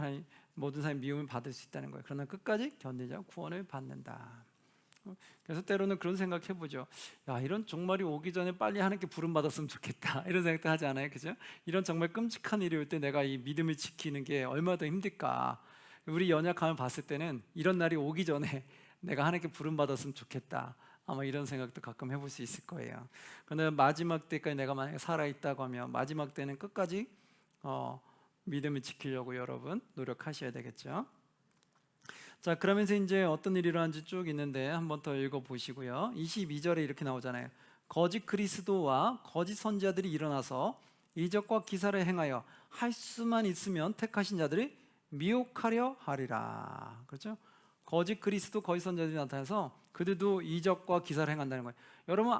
모든 사람이 미움을 받을 수 있다는 거예요. 그러나 끝까지 견디는 자가 구원을 받는다. 그래서 때로는 그런 생각 해보죠. 야, 이런 종말이 오기 전에 빨리 하나님께 부름 받았으면 좋겠다 이런 생각도 하지 않아요? 그죠? 이런 정말 끔찍한 일이 올 때 내가 이 믿음을 지키는 게 얼마나 더 힘들까. 우리 연약함을 봤을 때는 이런 날이 오기 전에 내가 하나님께 부름 받았으면 좋겠다, 아마 이런 생각도 가끔 해볼 수 있을 거예요. 그런데 마지막 때까지 내가 만약에 살아있다고 하면 마지막 때는 끝까지 믿음을 지키려고 여러분 노력하셔야 되겠죠. 자, 그러면서 이제 어떤 일이 일어난지 쭉 있는데 한번 더 읽어보시고요. 22절에 이렇게 나오잖아요. 거짓 그리스도와 거짓 선지자들이 일어나서 이적과 기사를 행하여 할 수만 있으면 택하신 자들이 미혹하려 하리라. 그렇죠? 거짓 그리스도, 거짓 선지자들이 나타나서 그들도 이적과 기사를 행한다는 거예요. 여러분,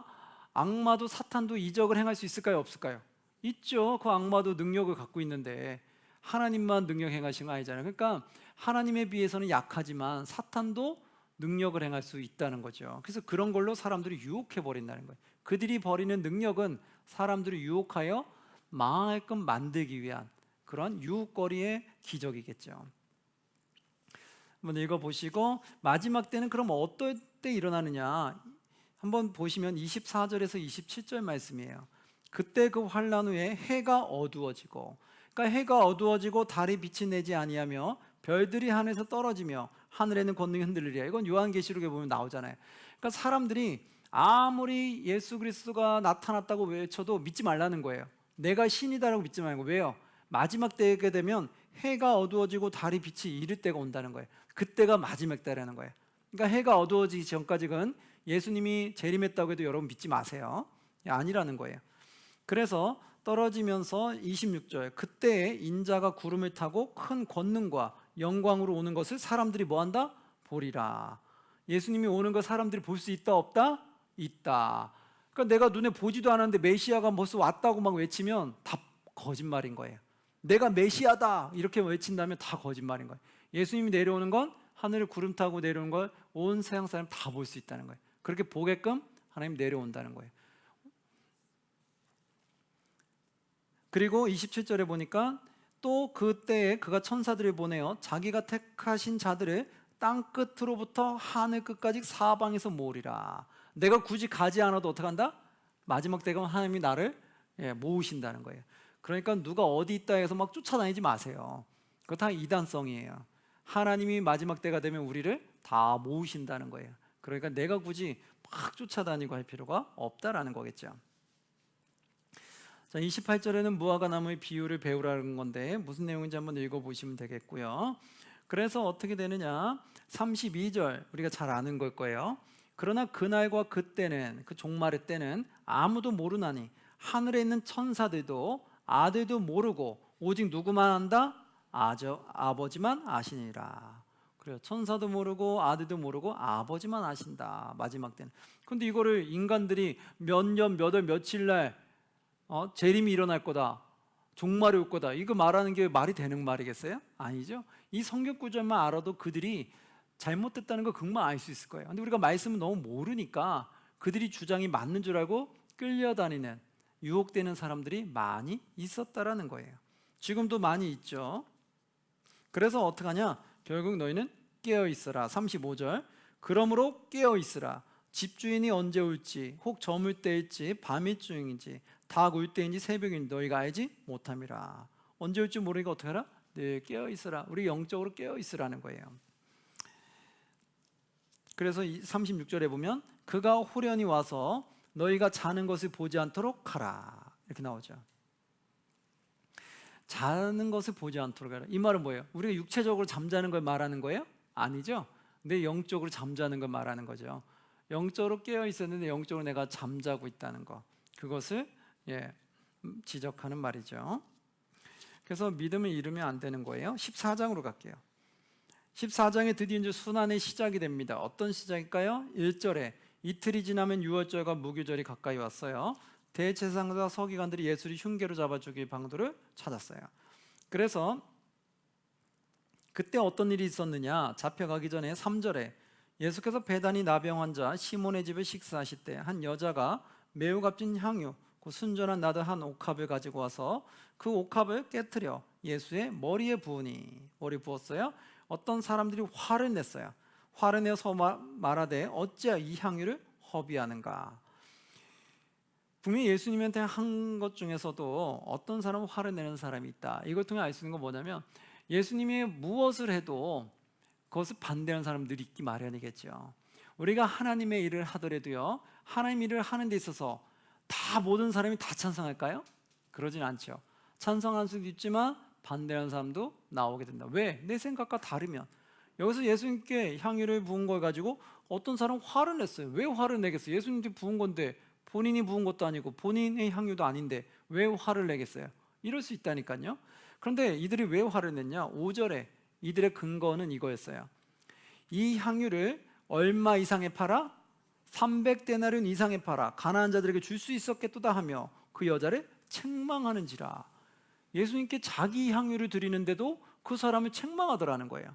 악마도 사탄도 이적을 행할 수 있을까요, 없을까요? 있죠. 그 악마도 능력을 갖고 있는데 하나님만 능력 행하신 거 아니잖아요. 그러니까 하나님에 비해서는 약하지만 사탄도 능력을 행할 수 있다는 거죠. 그래서 그런 걸로 사람들이 유혹해 버린다는 거예요. 그들이 벌이는 능력은 사람들을 유혹하여 망하게끔 만들기 위한 그런 유혹거리의 기적이겠죠. 한번 읽어보시고 마지막 때는 그럼 어떨 때 일어나느냐 한번 보시면 24절에서 27절 말씀이에요. 그때 그 환난 후에 해가 어두워지고, 그러니까 해가 어두워지고 달이 빛이 내지 아니하며 별들이 하늘에서 떨어지며 하늘에는 권능이 흔들리리라. 이건 요한계시록에 보면 나오잖아요. 그러니까 사람들이 아무리 예수 그리스도가 나타났다고 외쳐도 믿지 말라는 거예요. 내가 신이다라고 믿지 말고. 왜요? 마지막 때가 되면 해가 어두워지고 달이 빛이 이를 때가 온다는 거예요. 그때가 마지막 때라는 거예요. 그러니까 해가 어두워지기 전까지는 예수님이 재림했다고 해도 여러분 믿지 마세요. 아니라는 거예요. 그래서 떨어지면서 26절, 그때에 인자가 구름을 타고 큰 권능과 영광으로 오는 것을 사람들이 뭐한다? 보리라. 예수님이 오는 거 사람들이 볼 수 있다 없다? 있다. 그러니까 내가 눈에 보지도 않았는데 메시아가 벌써 왔다고 막 외치면 다 거짓말인 거예요. 내가 메시아다 이렇게 외친다면 다 거짓말인 거예요. 예수님이 내려오는 건 하늘을 구름 타고 내려오는 걸 온 세상 사람 다 볼 수 있다는 거예요. 그렇게 보게끔 하나님 내려온다는 거예요. 그리고 27절에 보니까 또 그때에 그가 천사들을 보내어 자기가 택하신 자들을 땅 끝으로부터 하늘 끝까지 사방에서 모으리라. 내가 굳이 가지 않아도 어떻게 한다? 마지막 때가 하나님이 나를 모으신다는 거예요. 그러니까 누가 어디 있다 해서 막 쫓아다니지 마세요. 그거 다 이단성이에요. 하나님이 마지막 때가 되면 우리를 다 모으신다는 거예요. 그러니까 내가 굳이 막 쫓아다니고 할 필요가 없다라는 거겠죠. 자, 28절에는 무화과 나무의 비유를 배우라는 건데 무슨 내용인지 한번 읽어보시면 되겠고요. 그래서 어떻게 되느냐, 32절 우리가 잘 아는 걸 거예요. 그러나 그날과 그때는, 그 종말의 때는 아무도 모르나니 하늘에 있는 천사들도 아들도 모르고 오직 누구만 안다? 아버지만 아시니라. 그래요. 천사도 모르고 아들도 모르고 아버지만 아신다, 마지막 때는. 근데 이거를 인간들이 몇 년, 몇 월, 며칠 날 재림이 일어날 거다, 종말이 올 거다, 이거 말하는 게 말이 되는 말이겠어요? 아니죠. 이 성경 구절만 알아도 그들이 잘못됐다는 거 금방 알 수 있을 거예요. 근데 우리가 말씀을 너무 모르니까 그들이 주장이 맞는 줄 알고 끌려다니는, 유혹되는 사람들이 많이 있었다라는 거예요. 지금도 많이 있죠. 그래서 어떡하냐? 결국 너희는 깨어있으라. 35절 그러므로 깨어있으라. 집주인이 언제 올지, 혹 저물 때일지 밤일 중인지 닭 울 때인지 새벽인지 너희가 알지 못함이라. 언제 올지 모르니까 어떻게 하라? 늘 깨어있으라. 우리 영적으로 깨어있으라는 거예요. 그래서 36절에 보면 그가 호련히 와서 너희가 자는 것을 보지 않도록 하라, 이렇게 나오죠. 자는 것을 보지 않도록 하라. 이 말은 뭐예요? 우리가 육체적으로 잠자는 걸 말하는 거예요? 아니죠. 내 영적으로 잠자는 걸 말하는 거죠. 영적으로 깨어 있었는데 영적으로 내가 잠자고 있다는 거, 그것을 지적하는 말이죠. 그래서 믿음을 잃으면 안 되는 거예요. 14장으로 갈게요. 14장에 드디어 이제 순환의 시작이 됩니다. 어떤 시작일까요? 1절에 이틀이 지나면 유월절과 무교절이 가까이 왔어요. 대제사장과 서기관들이 예수를 흉계로 잡아 죽일 방도를 찾았어요. 그래서 그때 어떤 일이 있었느냐, 잡혀가기 전에 3절에 예수께서 배단위 나병 환자 시몬의 집에 식사하실 때 한 여자가 매우 값진 향유, 그 순전한 나드 한 옥합을 가지고 와서 그 옥합을 깨트려 예수의 머리에 부으니, 머리 부었어요. 어떤 사람들이 화를 냈어요. 화를 내서 말하되 어찌하여 이 향유를 허비하는가. 분명히 예수님한테 한 것 중에서도 어떤 사람은 화를 내는 사람이 있다. 이걸 통해 알 수 있는 건 뭐냐면 예수님이 무엇을 해도 그것을 반대하는 사람들이 있기 마련이겠죠. 우리가 하나님의 일을 하더라도요, 하나님 일을 하는 데 있어서 다 모든 사람이 다 찬성할까요? 그러진 않죠. 찬성할 수도 있지만 반대하는 사람도 나오게 된다. 왜? 내 생각과 다르면. 여기서 예수님께 향유를 부은 걸 가지고 어떤 사람은 화를 냈어요. 왜 화를 내겠어요? 예수님께 부은 건데, 본인이 부은 것도 아니고 본인의 향유도 아닌데 왜 화를 내겠어요? 이럴 수 있다니까요. 그런데 이들이 왜 화를 냈냐? 5절에 이들의 근거는 이거였어요. 이 향유를 얼마 이상에 팔아? 300데나리온 이상에 팔아 가난한 자들에게 줄 수 있었겠도다 하며 그 여자를 책망하는지라. 예수님께 자기 향유를 드리는데도 그 사람을 책망하더라는 거예요.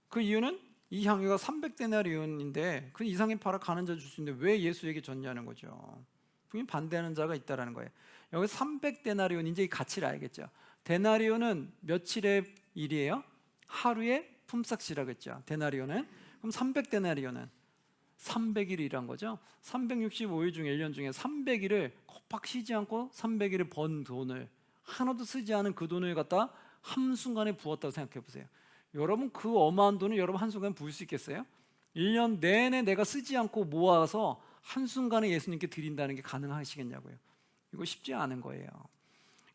그 이유는 이 향유가 300데나리온인데 그 이상에 팔아 가난한 자 줄 수 있는데 왜 예수에게 줬냐는 거죠. 분명히 반대하는 자가 있다라는 거예요. 여기 300데나리온, 이제 이 가치를 알겠죠. 데나리온은 며칠의 일이에요? 하루의 품삯이라고 했죠. 데나리온은. 그럼 300데나리온은 300일이란 거죠. 365일 중에 1년 중에 300일을 곱박 쉬지 않고 300일을 번 돈을, 하나도 쓰지 않은 그 돈을 갖다 한순간에 부었다고 생각해 보세요. 여러분 그 어마한 돈을 여러분 한순간에 부을 수 있겠어요? 1년 내내 내가 쓰지 않고 모아서 한순간에 예수님께 드린다는 게 가능하시겠냐고요. 이거 쉽지 않은 거예요.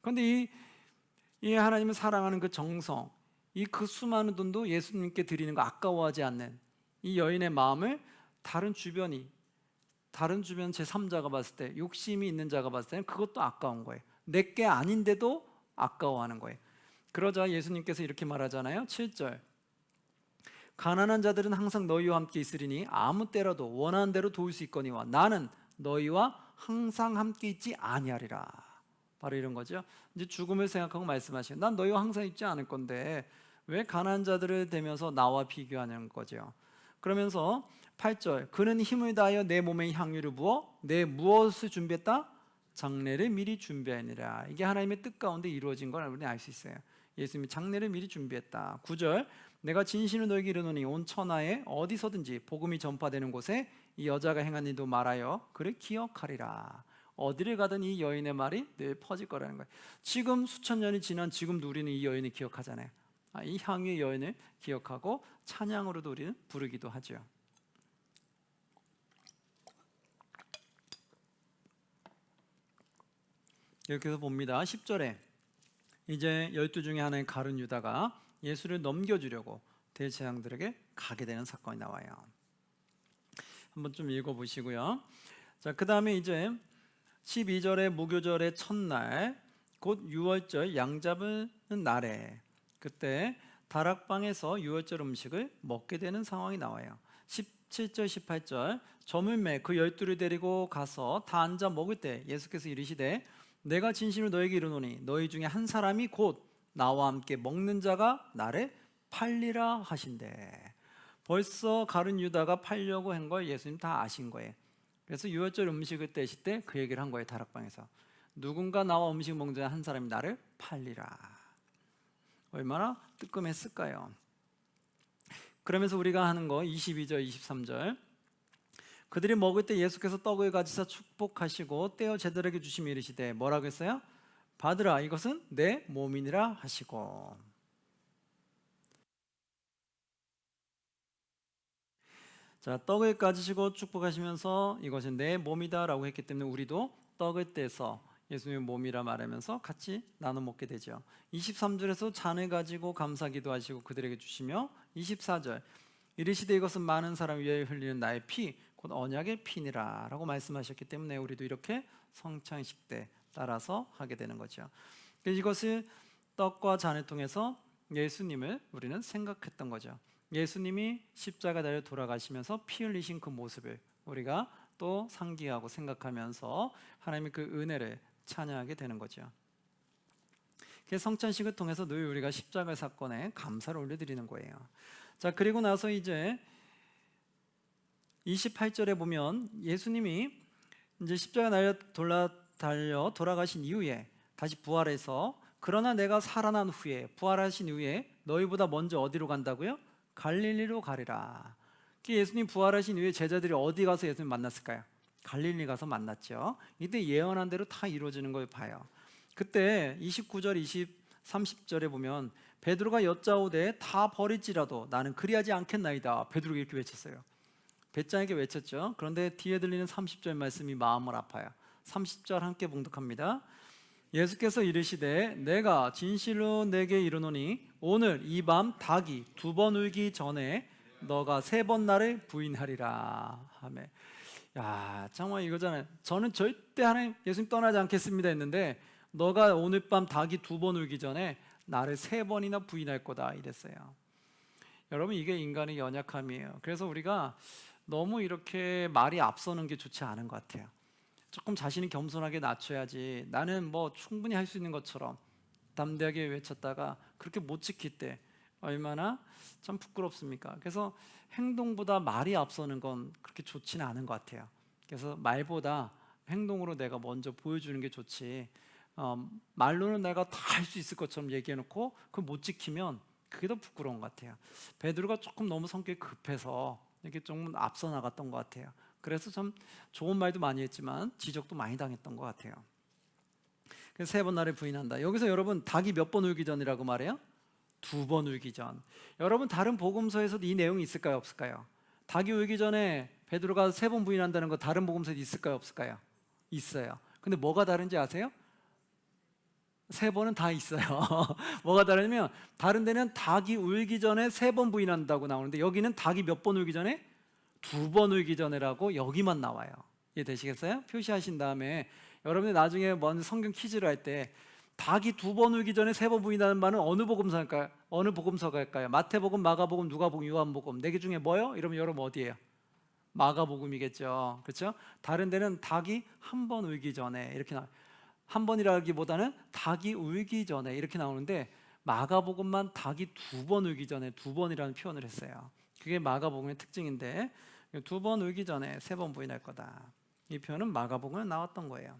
그런데 이 하나님을 사랑하는 그 정성, 이 그 수많은 돈도 예수님께 드리는 거 아까워하지 않는 이 여인의 마음을 다른 주변 제3자가 봤을 때, 욕심이 있는 자가 봤을 때는 그것도 아까운 거예요. 내게 아닌데도 아까워하는 거예요. 그러자 예수님께서 이렇게 말하잖아요. 7절, 가난한 자들은 항상 너희와 함께 있으리니 아무 때라도 원하는 대로 도울 수 있거니와 나는 너희와 항상 함께 있지 아니하리라. 바로 이런 거죠. 이제 죽음을 생각하고 말씀하시는, 난 너희와 항상 있지 않을 건데 왜 가난한 자들을 대면서 나와 비교하는 거죠. 그러면서 8절, 그는 힘을 다하여 내 몸에 향유를 부어 내 무엇을 준비했다? 장례를 미리 준비하니라. 이게 하나님의 뜻 가운데 이루어진 걸 우리는 알 수 있어요. 예수님이 장례를 미리 준비했다. 9절, 내가 진실로 너에게 이르노니 온 천하에 어디서든지 복음이 전파되는 곳에 이 여자가 행한 일도 말하여 그를 기억하리라. 어디를 가든 이 여인의 말이 늘 퍼질 거라는 거예요. 지금 수천 년이 지난 지금도 우리는 이 여인을 기억하잖아요. 이 향유의 여인을 기억하고 찬양으로도 우리는 부르기도 하죠. 이렇게 해서 봅니다. 10절에 이제 12 중에 하나인 가룟 유다가 예수를 넘겨주려고 대제사장들에게 가게 되는 사건이 나와요. 한번 좀 읽어보시고요. 자, 그 다음에 이제 12절에 무교절의 첫날 곧 유월절 양 잡은 날에 그때 다락방에서 유월절 음식을 먹게 되는 상황이 나와요. 17절 18절, 저물매 그 12를 데리고 가서 다 앉아 먹을 때 예수께서 이르시되 내가 진실로 너에게 이르노니 너희 중에 한 사람이 곧 나와 함께 먹는 자가 나를 팔리라 하신대. 벌써 가룟 유다가 팔려고 한 걸 예수님 다 아신 거예요. 그래서 유월절 음식을 떼실 때 그 얘기를 한 거예요. 다락방에서 누군가 나와 음식 먹는 자 한 사람이 나를 팔리라. 얼마나 뜨끔했을까요? 그러면서 우리가 하는 거 22절 23절, 그들이 먹을 때 예수께서 떡을 가지사 축복하시고 떼어 제자들에게 주시며 이르시되 뭐라고 했어요? 받으라, 이것은 내 몸이니라 하시고. 자, 떡을 가지시고 축복하시면서 이것은 내 몸이다 라고 했기 때문에 우리도 떡을 떼서 예수님의 몸이라 말하면서 같이 나눠 먹게 되죠. 23절에서 잔을 가지고 감사기도 하시고 그들에게 주시며 24절, 이르시되 이것은 많은 사람 위에 흘리는 나의 피 곧 언약의 피니라 라고 말씀하셨기 때문에 우리도 이렇게 성찬식 때 따라서 하게 되는 거죠. 이것을 떡과 잔을 통해서 예수님을 우리는 생각했던 거죠. 예수님이 십자가 달려 돌아가시면서 피 흘리신 그 모습을 우리가 또 상기하고 생각하면서 하나님의 그 은혜를 찬양하게 되는 거죠. 성찬식을 통해서 늘 우리가 십자가 사건에 감사를 올려드리는 거예요. 자, 그리고 나서 이제 28절에 보면 예수님이 이제 십자가 달려 돌아가신 이후에 다시 부활해서 그러나 내가 살아난 후에 부활하신 이후에 너희보다 먼저 어디로 간다고요? 갈릴리로 가리라. 예수님 부활하신 이후에 제자들이 어디 가서 예수님 만났을까요? 갈릴리 가서 만났죠. 이때 예언한 대로 다 이루어지는 걸 봐요. 그때 29절 30절에 보면 베드로가 여짜오되 다 버릴지라도 나는 그리하지 않겠나이다. 베드로가 이렇게 외쳤어요. 배짱에게 외쳤죠. 그런데 뒤에 들리는 30절 말씀이 마음을 아파요. 30절 함께 봉독합니다. 예수께서 이르시되 내가 진실로 내게 이르노니 오늘 이 밤 닭이 2번 울기 전에 너가 3번 나를 부인하리라 하매. 야, 정말 이거잖아요. 저는 절대 하나님 예수님 떠나지 않겠습니다 했는데 너가 오늘 밤 닭이 2번 울기 전에 나를 3번이나 부인할 거다 이랬어요. 여러분, 이게 인간의 연약함이에요. 그래서 우리가 너무 이렇게 말이 앞서는 게 좋지 않은 것 같아요. 조금 자신이 겸손하게 낮춰야지. 나는 뭐 충분히 할 수 있는 것처럼 담대하게 외쳤다가 그렇게 못 지킬 때 얼마나 참 부끄럽습니까? 그래서 행동보다 말이 앞서는 건 그렇게 좋지는 않은 것 같아요. 그래서 말보다 행동으로 내가 먼저 보여주는 게 좋지, 말로는 내가 다 할 수 있을 것처럼 얘기해놓고 그걸 못 지키면 그게 더 부끄러운 것 같아요. 베드로가 조금 너무 성격이 급해서 이렇게 좀 앞서 나갔던 것 같아요. 그래서 참 좋은 말도 많이 했지만 지적도 많이 당했던 것 같아요. 그래서 3번 나를 부인한다. 여기서 여러분 닭이 몇 번 울기 전이라고 말해요? 2번 울기 전. 여러분 다른 복음서에서도 이 내용이 있을까요, 없을까요? 닭이 울기 전에 베드로가 3번 부인한다는 거 다른 복음서에 있을까요, 없을까요? 있어요. 근데 뭐가 다른지 아세요? 3번은 다 있어요. 뭐가 다르냐면 다른 데는 닭이 울기 전에 3번 부인한다고 나오는데 여기는 닭이 몇 번 울기 전에? 2번 울기 전에라고 여기만 나와요. 이해되시겠어요? 표시하신 다음에 여러분이 나중에 뭔 성경 퀴즈를 할 때 닭이 두 번 울기 전에 세 번 부인하는 말은 어느 복음서일까요? 어느 복음서일까요? 마태복음, 마가복음, 누가복음, 요한복음. 네 개 중에 뭐요? 이러면 여러분 어디예요? 마가복음이겠죠. 그렇죠? 다른 데는 닭이 한 번 울기 전에 이렇게 한 번이라기보다는 닭이 울기 전에 이렇게 나오는데 마가복음만 닭이 두 번 울기 전에 두 번이라는 표현을 했어요. 그게 마가복음의 특징인데 두 번 울기 전에 세 번 부인할 거다. 이 표현은 마가복음에 나왔던 거예요.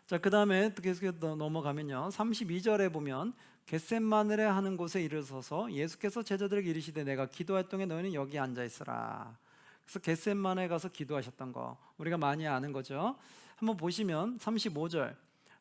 자, 그 다음에 계속 넘어가면요 32절에 보면 겟셋마네에 하는 곳에 이르러서 예수께서 제자들에게 이르시되 내가 기도할 동에 너희는 여기 앉아 있으라. 그래서 겟셋마네에 가서 기도하셨던 거 우리가 많이 아는 거죠. 한번 보시면 35절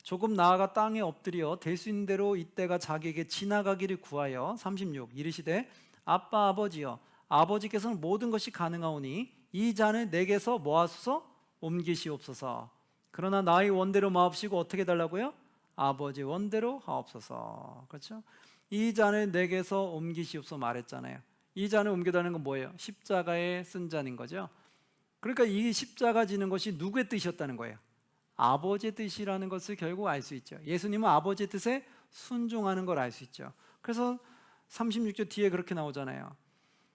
조금 나아가 땅에 엎드려 될 수 있는 대로 이때가 자기에게 지나가기를 구하여 36 이르시되 아빠 아버지여 아버지께서는 모든 것이 가능하오니 이 잔을 내게서 모아서 옮기시옵소서. 그러나 나의 원대로 마옵시고 어떻게 달라고요? 아버지 원대로 하옵소서. 그렇죠? 이 잔을 내게서 옮기시옵소서 말했잖아요. 이 잔을 옮겨달라는 건 뭐예요? 십자가에 쓴 잔인 거죠. 그러니까 이 십자가 지는 것이 누구의 뜻이었다는 거예요? 아버지의 뜻이라는 것을 결국 알 수 있죠. 예수님은 아버지의 뜻에 순종하는 걸 알 수 있죠. 그래서 36절 뒤에 그렇게 나오잖아요.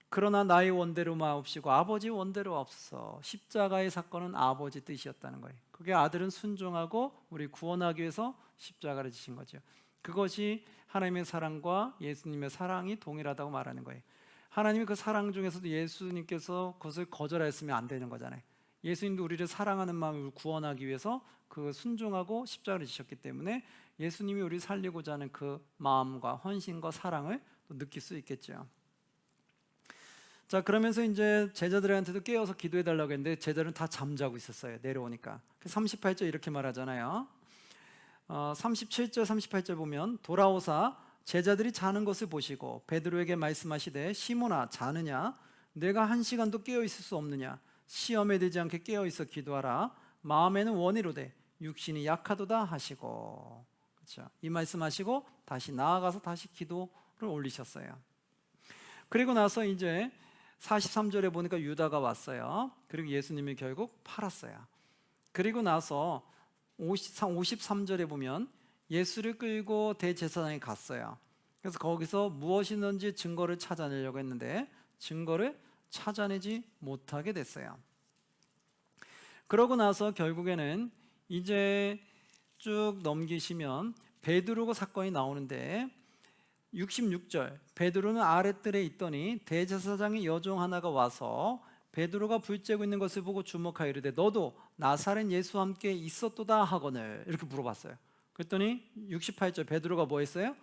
그러나 나의 원대로 마옵시고 아버지 원대로 없어서 십자가의 사건은 아버지 뜻이었다는 거예요. 그게 아들은 순종하고 우리 구원하기 위해서 십자가를 지신 거죠. 그것이 하나님의 사랑과 예수님의 사랑이 동일하다고 말하는 거예요. 하나님의 그 사랑 중에서도 예수님께서 그것을 거절했으면 안 되는 거잖아요. 예수님도 우리를 사랑하는 마음을 구원하기 위해서 그 순종하고 십자가를 지셨기 때문에 예수님이 우리를 살리고자 하는 그 마음과 헌신과 사랑을 또 느낄 수 있겠죠. 자, 그러면서 이제 제자들한테도 깨워서 기도해 달라고 했는데 제자들은 다 잠자고 있었어요. 내려오니까. 38절 이렇게 말하잖아요. 37절 38절 보면 돌아오사 제자들이 자는 것을 보시고 베드로에게 말씀하시되 시몬아 자느냐 내가 한 시간도 깨어 있을 수 없느냐 시험에 들지 않게 깨어 있어 기도하라 마음에는 원이로되 육신이 약하도다 하시고. 그렇죠? 이 말씀하시고 다시 나아가서 다시 기도를 올리셨어요. 그리고 나서 이제 43절에 보니까 유다가 왔어요. 그리고 예수님이 결국 팔았어요. 그리고 나서 53절에 보면 예수를 끌고 대제사장에 갔어요. 그래서 거기서 무엇이든지 증거를 찾아내려고 했는데 증거를 찾아내지 못하게 됐어요. 그러고 나서 결국에는 이제 쭉 넘기시면 베드로 사건이 나오는데 66절 베드로는 아랫뜰에 있더니 대제사장의 여종 하나가 와서 베드로가 불 쬐고 있는 것을 보고 주목하여 이르되 너도 나사렛 예수와 함께 있었도다 하거늘 이렇게 물어봤어요. 그랬더니 68절 베드로가 뭐 했어요?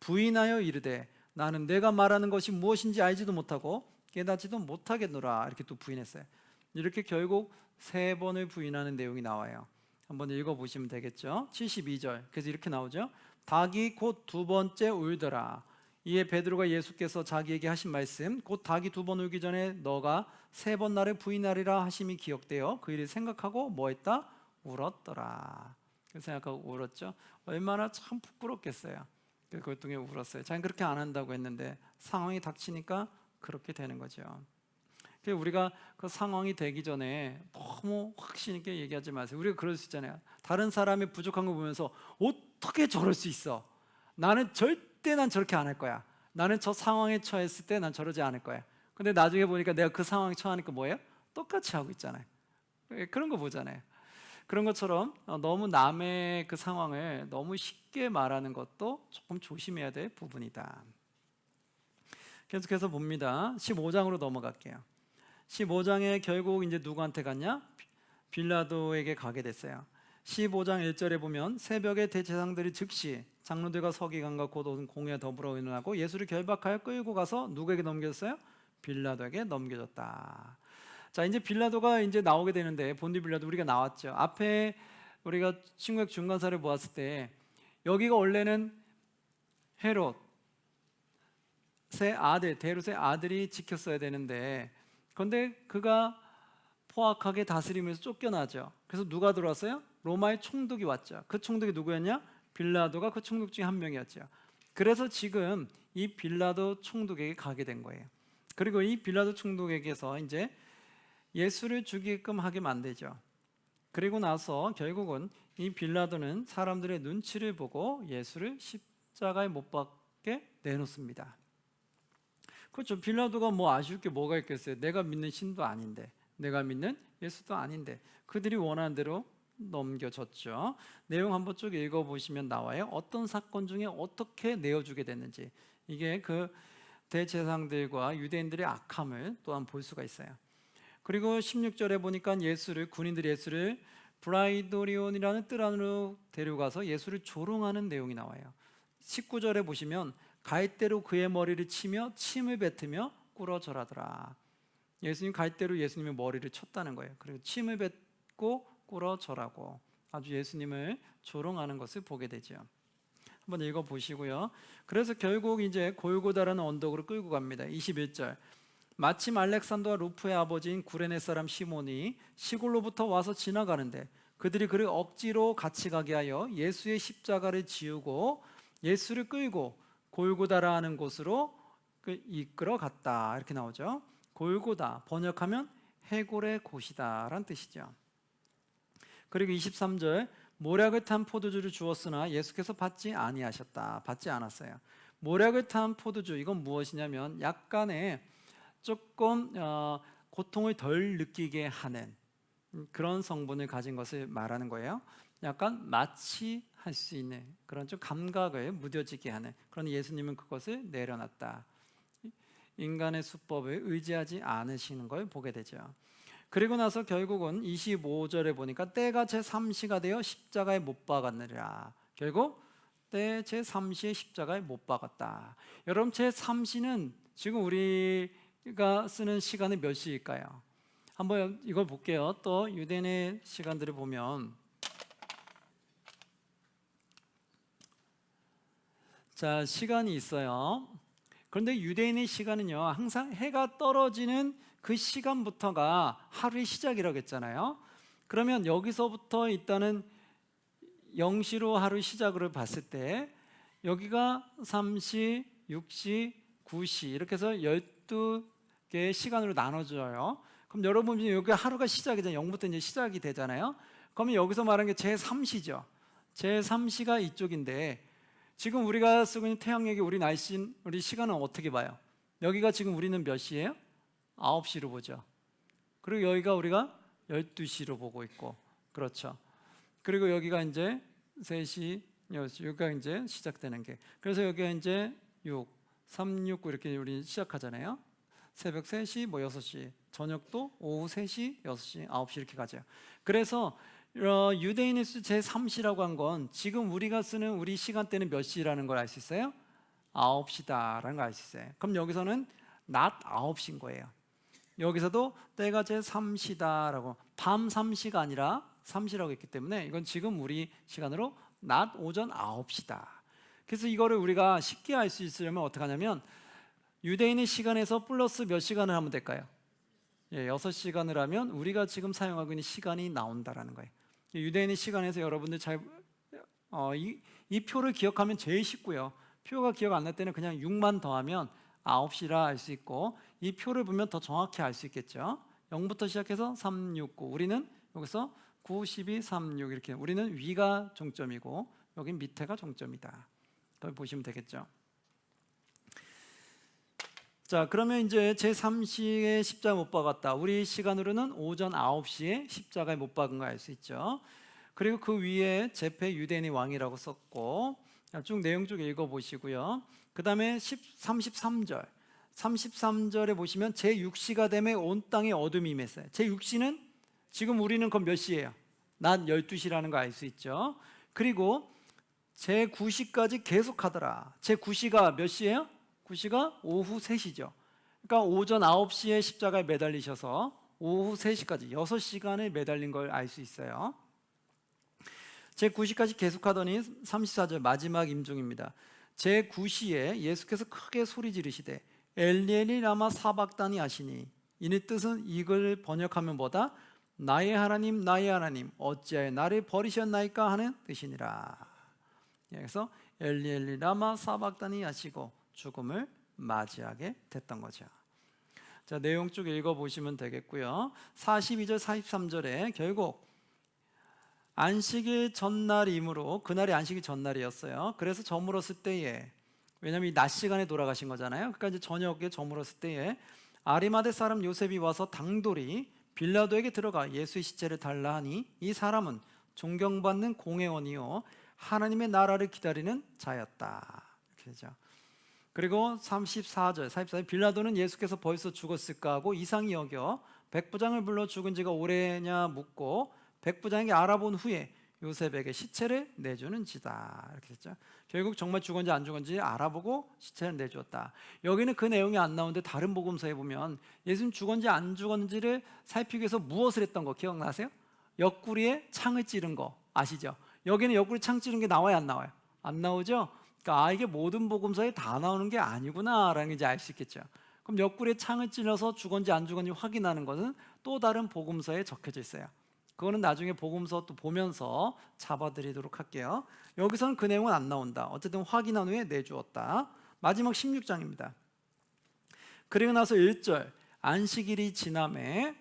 부인하여 이르되 나는 내가 말하는 것이 무엇인지 알지도 못하고 깨닫지도 못하겠노라 이렇게 또 부인했어요. 이렇게 결국 세 번을 부인하는 내용이 나와요. 한번 읽어보시면 되겠죠. 72절 그래서 이렇게 나오죠. 닭이 곧 두 번째 울더라. 이에 베드로가 예수께서 자기에게 하신 말씀 곧 닭이 두 번 울기 전에 너가 세 번 나를 부인하리라 하심이 기억되어 그 일을 생각하고 뭐 했다? 울었더라. 그 생각하고 울었죠. 얼마나 참 부끄럽겠어요. 그것 때문에 울었어요. 자기는 그렇게 안 한다고 했는데 상황이 닥치니까 그렇게 되는 거죠. 우리가 그 상황이 되기 전에 너무 확신 있게 얘기하지 마세요. 우리가 그럴 수 있잖아요. 다른 사람의 부족한 거 보면서 어떻게 저럴 수 있어? 나는 절대 난 저렇게 안 할 거야. 나는 저 상황에 처했을 때 난 저러지 않을 거야. 근데 나중에 보니까 내가 그 상황에 처하니까 뭐예요? 똑같이 하고 있잖아요. 그런 거 보잖아요. 그런 것처럼 너무 남의 그 상황을 너무 쉽게 말하는 것도 조금 조심해야 될 부분이다. 계속해서 봅니다. 15장으로 넘어갈게요. 15장에 결국 이제 누구한테 갔냐? 빌라도에게 가게 됐어요. 15장 1절에 보면 새벽에 대제사장들이 즉시 장로들과 서기관과 곧 온 공회와 더불어 의논하고 예수를 결박하여 끌고 가서 누구에게 넘겼어요? 빌라도에게 넘겨졌다. 자, 이제 빌라도가 이제 나오게 되는데 본디 빌라도 우리가 나왔죠. 앞에 우리가 신구약 중간사를 보았을 때 여기가 원래는 헤롯의 아들, 데롯의 아들이 지켰어야 되는데 그런데 그가 포악하게 다스리면서 쫓겨나죠. 그래서 누가 들어왔어요? 로마의 총독이 왔죠. 그 총독이 누구였냐? 빌라도가 그 총독 중에 한 명이었죠. 그래서 지금 이 빌라도 총독에게 가게 된 거예요. 그리고 이 빌라도 총독에게서 이제 예수를 죽이게끔 하게 만들죠. 그리고 나서 결국은 이 빌라도는 사람들의 눈치를 보고 예수를 십자가에 못 박게 내놓습니다. 그렇죠. 빌라도가 뭐 아쉬울 게 뭐가 있겠어요. 내가 믿는 신도 아닌데, 내가 믿는 예수도 아닌데, 그들이 원하는 대로 넘겨졌죠. 내용 한번 쭉 읽어보시면 나와요. 어떤 사건 중에 어떻게 내어주게 됐는지. 이게 그 대제사장들과 유대인들의 악함을 또한 볼 수가 있어요. 그리고 16절에 보니까 군인들이 예수를 브라이도리온이라는 뜰 안으로 데려가서 예수를 조롱하는 내용이 나와요. 19절에 보시면 갈대로 그의 머리를 치며 침을 뱉으며 꿇어 절하더라. 예수님 갈대로 예수님의 머리를 쳤다는 거예요. 그리고 침을 뱉고 꿇어 절하고 아주 예수님을 조롱하는 것을 보게 되죠. 한번 읽어보시고요. 그래서 결국 이제 골고다라는 언덕으로 끌고 갑니다. 21절. 마침 알렉산더와 루프의 아버지인 구레네 사람 시몬이 시골로부터 와서 지나가는데 그들이 그를 억지로 같이 가게 하여 예수의 십자가를 지우고 예수를 끌고 골고다라 하는 곳으로 이끌어 갔다. 이렇게 나오죠. 골고다 번역하면 해골의 곳이다 라는 뜻이죠. 그리고 23절 모략을 탄 포도주를 주었으나 예수께서 받지 아니하셨다. 받지 않았어요. 모략을 탄 포도주, 이건 무엇이냐면 약간의 조금 고통을 덜 느끼게 하는 그런 성분을 가진 것을 말하는 거예요. 약간 마취할 수 있는 그런 좀 감각을 무뎌지게 하는, 그런 예수님은 그것을 내려놨다. 인간의 수법을 의지하지 않으시는 걸 보게 되죠. 그리고 나서 결국은 25절에 보니까 때가 제3시가 되어 십자가에 못 박았느니라. 결국 때 제3시에 십자가에 못 박았다. 여러분, 제3시는 지금 우리가 쓰는 시간은 몇 시일까요? 한번 이걸 볼게요. 또 유대인의 시간들을 보면, 자, 시간이 있어요. 그런데 유대인의 시간은요, 항상 해가 떨어지는 그 시간부터가 하루의 시작이라고 했잖아요. 그러면 여기서부터 일단은 0시로 하루 시작으로 봤을 때 여기가 3시, 6시, 9시 이렇게 해서 12개의 시간으로 나눠져요. 그럼 여러분 여기 하루가 시작이잖아요. 0부터 이제 시작이 되잖아요. 그러면 여기서 말하는 게 제3시죠. 제3시가 이쪽인데 지금 우리가 쓰고 있는 태양력이 우리 시간은 어떻게 봐요? 여기가 지금 우리는 몇 시예요? 9시로 보죠. 그리고 여기가 우리가 12시로 보고 있고, 그렇죠. 그리고 여기가 이제 3시, 6시, 여기가 이제 시작되는 게. 그래서 여기가 이제 6, 3, 6, 9 이렇게 우리 시작하잖아요. 새벽 3시, 뭐 6시, 저녁도 오후 3시, 6시, 9시 이렇게 가죠. 그래서 유대인의 수 제3시라고 한 건 지금 우리가 쓰는 우리 시간대는 몇 시라는 걸 알 수 있어요? 9시다라는 걸 알 수 있어요. 그럼 여기서는 낮 9시인 거예요. 여기서도 때가 제3시다라고, 밤 3시가 아니라 3시라고 했기 때문에 이건 지금 우리 시간으로 낮 오전 9시다. 그래서 이거를 우리가 쉽게 알 수 있으려면 어떻게 하냐면 유대인의 시간에서 플러스 몇 시간을 하면 될까요? 6시간을 하면 우리가 지금 사용하고 있는 시간이 나온다라는 거예요. 유대인의 시간에서 여러분들 이 표를 기억하면 제일 쉽고요. 표가 기억 안 날 때는 그냥 6만 더하면 9시라 알 수 있고, 이 표를 보면 더 정확히 알 수 있겠죠. 0부터 시작해서 3, 6, 9. 우리는 여기서 9, 12, 3, 6 이렇게, 우리는 위가 종점이고 여긴 밑에가 종점이다. 그걸 보시면 되겠죠. 자, 그러면 이제 제3시에 십자가 못 박았다. 우리 시간으로는 오전 9시에 십자가에 못 박은 거 알 수 있죠. 그리고 그 위에 제페 유대인의 왕이라고 썼고, 쭉 내용 쭉 읽어보시고요. 그 다음에 33절에 보시면 제6시가 되면 온 땅에 어둠이 임했어요. 제6시는 지금 우리는 그럼 몇 시예요? 낮 12시라는 거 알 수 있죠. 그리고 제9시까지 계속하더라. 제9시가 몇 시예요? 9시가 오후 3시죠. 그러니까 오전 9시에 십자가에 매달리셔서 오후 3시까지 6시간을 매달린 걸 알 수 있어요. 제9시까지 계속하더니 34절 마지막 임종입니다. 제9시에 예수께서 크게 소리 지르시되 엘리 엘리 라마 사박다니 하시니, 이의 뜻은 이걸 번역하면 뭐다? 나의 하나님 어찌하여 나를 버리셨나이까 하는 뜻이니라. 그래서 엘리 엘리 라마 사박다니 하시고 죽음을 맞이하게 됐던 거죠. 자, 내용 쭉 읽어보시면 되겠고요. 42절 43절에 결국 안식일 전날이므로 그날이 안식일 전날이었어요. 그래서 저물었을 때에, 왜냐하면 이 낮 시간에 돌아가신 거잖아요. 그러니까 이제 저녁에 저물었을 때에 아리마대 사람 요셉이 와서 당돌이 빌라도에게 들어가 예수의 시체를 달라 하니 이 사람은 존경받는 공회원이요 하나님의 나라를 기다리는 자였다. 이렇게 되죠. 그리고 34절 빌라도는 예수께서 벌써 죽었을까 하고 이상히 여겨 백부장을 불러 죽은 지가 오래냐 묻고 백부장에게 알아본 후에 요셉에게 시체를 내주는지다. 이렇게 됐죠. 결국 정말 죽었는지 안 죽었는지 알아보고 시체를 내주었다. 여기는 그 내용이 안 나오는데 다른 복음서에 보면 예수님 죽었는지 안 죽었는지를 살피기 위해서 무엇을 했던 거 기억나세요? 옆구리에 창을 찌른 거 아시죠? 여기는 옆구리 창 찌른 게 나와요, 안 나와요? 안 나오죠? 그러니까 이게 모든 복음서에 다 나오는 게 아니구나라는 게 이제 알 수 있겠죠. 그럼 옆구리에 창을 찔러서 죽었는지 안 죽었는지 확인하는 것은 또 다른 복음서에 적혀져 있어요. 그거는 나중에 복음서 또 보면서 잡아드리도록 할게요. 여기서는 그 내용은 안 나온다. 어쨌든 확인한 후에 내주었다. 마지막 16장입니다. 그리고 나서 1절 안식일이 지남에,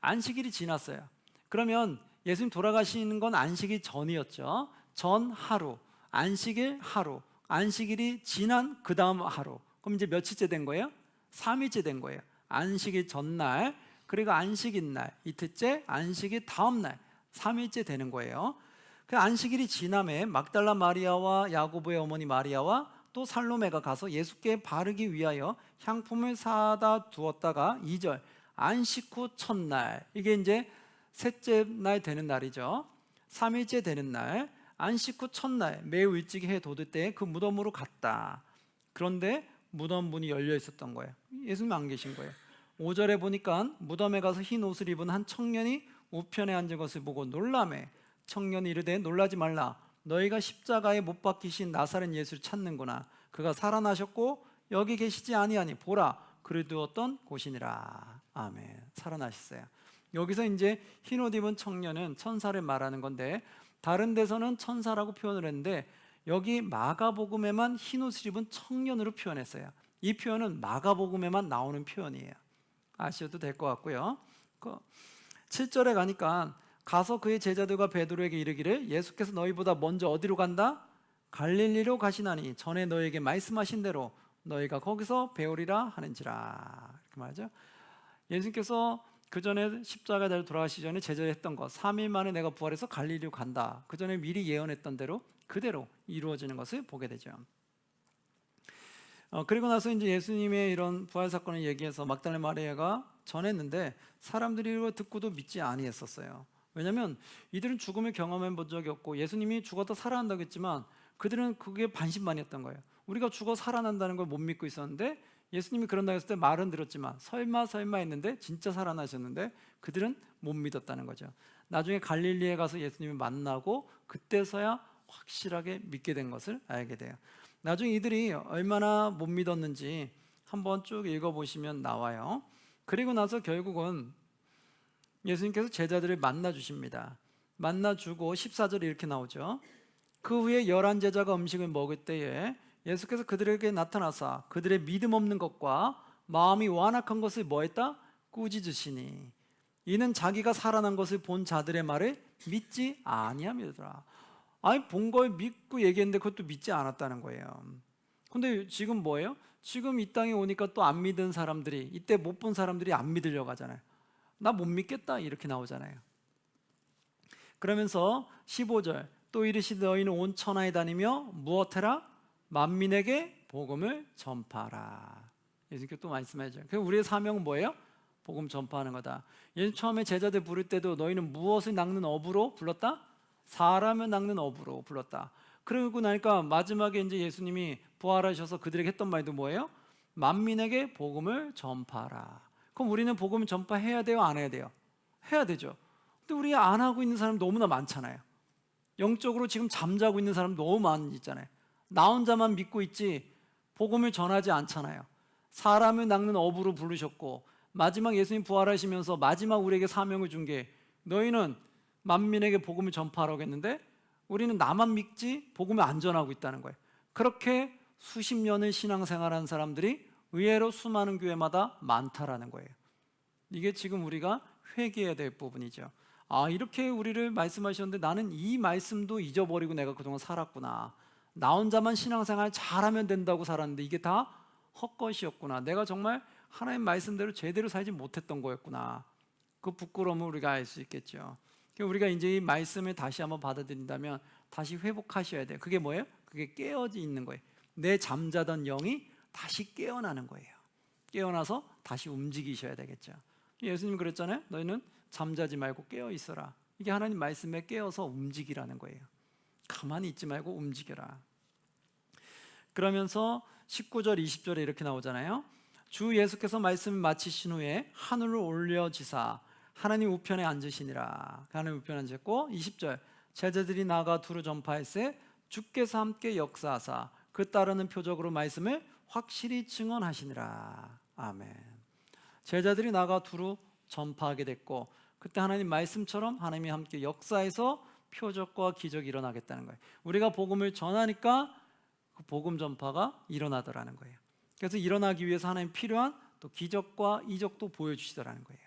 안식일이 지났어요. 그러면 예수님 돌아가시는 건 안식일 전이었죠. 전 하루, 안식일 하루, 안식일이 지난 그 다음 하루. 그럼 이제 며칠째 된 거예요? 3일째 된 거예요. 안식일 전날, 그리고 안식일 날, 이틀째, 안식일 다음 날, 3일째 되는 거예요. 그 안식일이 지남에 막달라 마리아와 야고보의 어머니 마리아와 또 살로메가 가서 예수께 바르기 위하여 향품을 사다 두었다가 2절 안식 후 첫날, 이게 이제 셋째 날 되는 날이죠. 3일째 되는 날, 안식 후 첫날 매우 일찍 해 돋을 때 그 무덤으로 갔다. 그런데 무덤 문이 열려 있었던 거예요. 예수님 안 계신 거예요. 5절에 보니까 무덤에 가서 흰 옷을 입은 한 청년이 우편에 앉은 것을 보고 놀라매 청년이 이르되 놀라지 말라 너희가 십자가에 못 박히신 나사렛 예수를 찾는구나. 그가 살아나셨고 여기 계시지 아니하니 보라 그를 두었던 곳이니라. 아멘. 살아나셨어요. 여기서 이제 흰 옷 입은 청년은 천사를 말하는 건데 다른 데서는 천사라고 표현을 했는데 여기 마가복음에만 흰 옷을 입은 청년으로 표현했어요. 이 표현은 마가복음에만 나오는 표현이에요. 아셔도 될 것 같고요. 7절에 가니까 가서 그의 제자들과 베드로에게 이르기를 예수께서 너희보다 먼저 어디로 간다? 갈릴리로 가시나니 전에 너희에게 말씀하신 대로 너희가 거기서 배우리라 하는지라. 이렇게 말하죠. 예수님께서 그 전에 십자가에 달려 돌아가시기 전에 제자들이 했던 것 3일 만에 내가 부활해서 갈릴리로 간다. 그 전에 미리 예언했던 대로 그대로 이루어지는 것을 보게 되죠. 그리고 나서 이제 예수님의 이런 부활 사건을 얘기해서 막달라 마리아가 전했는데 사람들이 이거 듣고도 믿지 아니했었어요. 왜냐하면 이들은 죽음을 경험해 본 적이 없고 예수님이 죽었다 살아난다고 했지만 그들은 그게 반신반의했던 거예요. 우리가 죽어 살아난다는 걸 못 믿고 있었는데 예수님이 그런다고 했을 때 말은 들었지만 설마 했는데 진짜 살아나셨는데 그들은 못 믿었다는 거죠. 나중에 갈릴리에 가서 예수님을 만나고 그때서야 확실하게 믿게 된 것을 알게 돼요. 나중에 이들이 얼마나 못 믿었는지 한번 쭉 읽어보시면 나와요. 그리고 나서 결국은 예수님께서 제자들을 만나 주십니다. 만나 주고 14절에 이렇게 나오죠. 그 후에 11 제자가 음식을 먹을 때에 예수께서 그들에게 나타나사 그들의 믿음 없는 것과 마음이 완악한 것을 뭐했다? 꾸짖으시니 이는 자기가 살아난 것을 본 자들의 말을 믿지 아니함이더라. 아니 본 걸 믿고 얘기했는데 그것도 믿지 않았다는 거예요. 근데 지금 뭐예요? 지금 이 땅에 오니까 또 안 믿은 사람들이 이때 못 본 사람들이 안 믿으려고 하잖아요. 나 못 믿겠다 이렇게 나오잖아요. 그러면서 15절 또 이르시되 너희는 온 천하에 다니며 무엇해라? 만민에게 복음을 전파하라. 예수님께서 또 말씀하죠. 그럼 우리의 사명은 뭐예요? 복음 전파하는 거다. 예수님 처음에 제자들 부를 때도 너희는 무엇을 낚는 어부로 불렀다? 사람을 낚는 어부로 불렀다. 그러고 나니까 마지막에 이제 예수님이 부활하셔서 그들에게 했던 말도 뭐예요? 만민에게 복음을 전파하라. 그럼 우리는 복음을 전파해야 돼요? 안 해야 돼요? 해야 되죠. 근데 우리 안 하고 있는 사람 너무나 많잖아요. 영적으로 지금 잠자고 있는 사람 너무 많이 있잖아요. 나 혼자만 믿고 있지 복음을 전하지 않잖아요. 사람을 낚는 어부로 부르셨고 마지막 예수님 부활하시면서 마지막 우리에게 사명을 준 게 너희는 만민에게 복음을 전파하라고 했는데 우리는 나만 믿지 복음을 안 전하고 있다는 거예요. 그렇게 수십 년을 신앙생활한 사람들이 의외로 수많은 교회마다 많다라는 거예요. 이게 지금 우리가 회개해야 될 부분이죠. 아, 이렇게 우리를 말씀하셨는데 나는 이 말씀도 잊어버리고 내가 그동안 살았구나. 나 혼자만 신앙생활 잘하면 된다고 살았는데 이게 다 헛것이었구나. 내가 정말 하나님 말씀대로 제대로 살지 못했던 거였구나. 그 부끄러움을 우리가 알 수 있겠죠. 우리가 이제 이 말씀을 다시 한번 받아들인다면 다시 회복하셔야 돼요. 그게 뭐예요? 그게 깨어져 있는 거예요. 내 잠자던 영이 다시 깨어나는 거예요. 깨어나서 다시 움직이셔야 되겠죠. 예수님 그랬잖아요. 너희는 잠자지 말고 깨어 있어라. 이게 하나님 말씀에 깨어서 움직이라는 거예요. 가만히 있지 말고 움직여라. 그러면서 19절 20절에 이렇게 나오잖아요. 주 예수께서 말씀을 마치신 후에 하늘로 올려지사 하나님 우편에 앉으시니라. 하나님 우편에 앉았고 20절 제자들이 나가 두루 전파할세 주께서 함께 역사하사 그 따르는 표적으로 말씀을 확실히 증언하시니라. 아멘. 제자들이 나가 두루 전파하게 됐고 그때 하나님 말씀처럼 하나님이 함께 역사해서 표적과 기적이 일어나겠다는 거예요. 우리가 복음을 전하니까 그 복음 전파가 일어나더라는 거예요. 그래서 일어나기 위해서 하나님 필요한 또 기적과 이적도 보여주시더라는 거예요.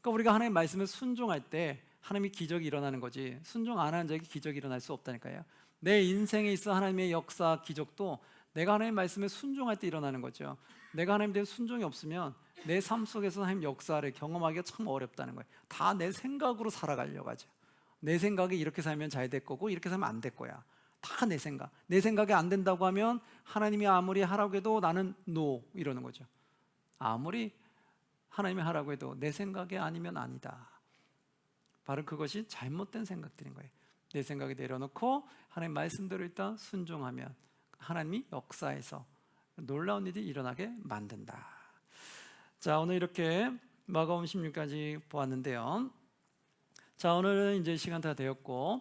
그러니까 우리가 하나님 말씀에 순종할 때 하나님이 기적이 일어나는 거지 순종 안 하는 자에게 기적이 일어날 수 없다니까요. 내 인생에 있어 하나님의 역사, 기적도 내가 하나님 말씀에 순종할 때 일어나는 거죠. 내가 하나님에 대해 순종이 없으면 내 삶 속에서 하나님 역사를 경험하기가 참 어렵다는 거예요. 다 내 생각으로 살아가려고 하죠. 내 생각에 이렇게 살면 잘 될 거고 이렇게 살면 안 될 거야. 다 내 생각. 내 생각에 안 된다고 하면 하나님이 아무리 하라고 해도 나는 노 이러는 거죠. 아무리 하나님이 하라고 해도 내 생각이 아니면 아니다. 바로 그것이 잘못된 생각들인 거예요. 내 생각에 내려놓고 하나님 말씀대로 일단 순종하면 하나님이 역사에서 놀라운 일이 일어나게 만든다. 자, 오늘 이렇게 마가복음 16까지 보았는데요. 자, 오늘은 이제 시간 다 되었고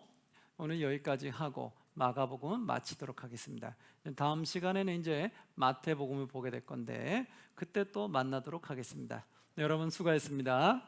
오늘 여기까지 하고 마가복음은 마치도록 하겠습니다. 다음 시간에는 이제 마태복음을 보게 될 건데 그때 또 만나도록 하겠습니다. 여러분 수고하셨습니다.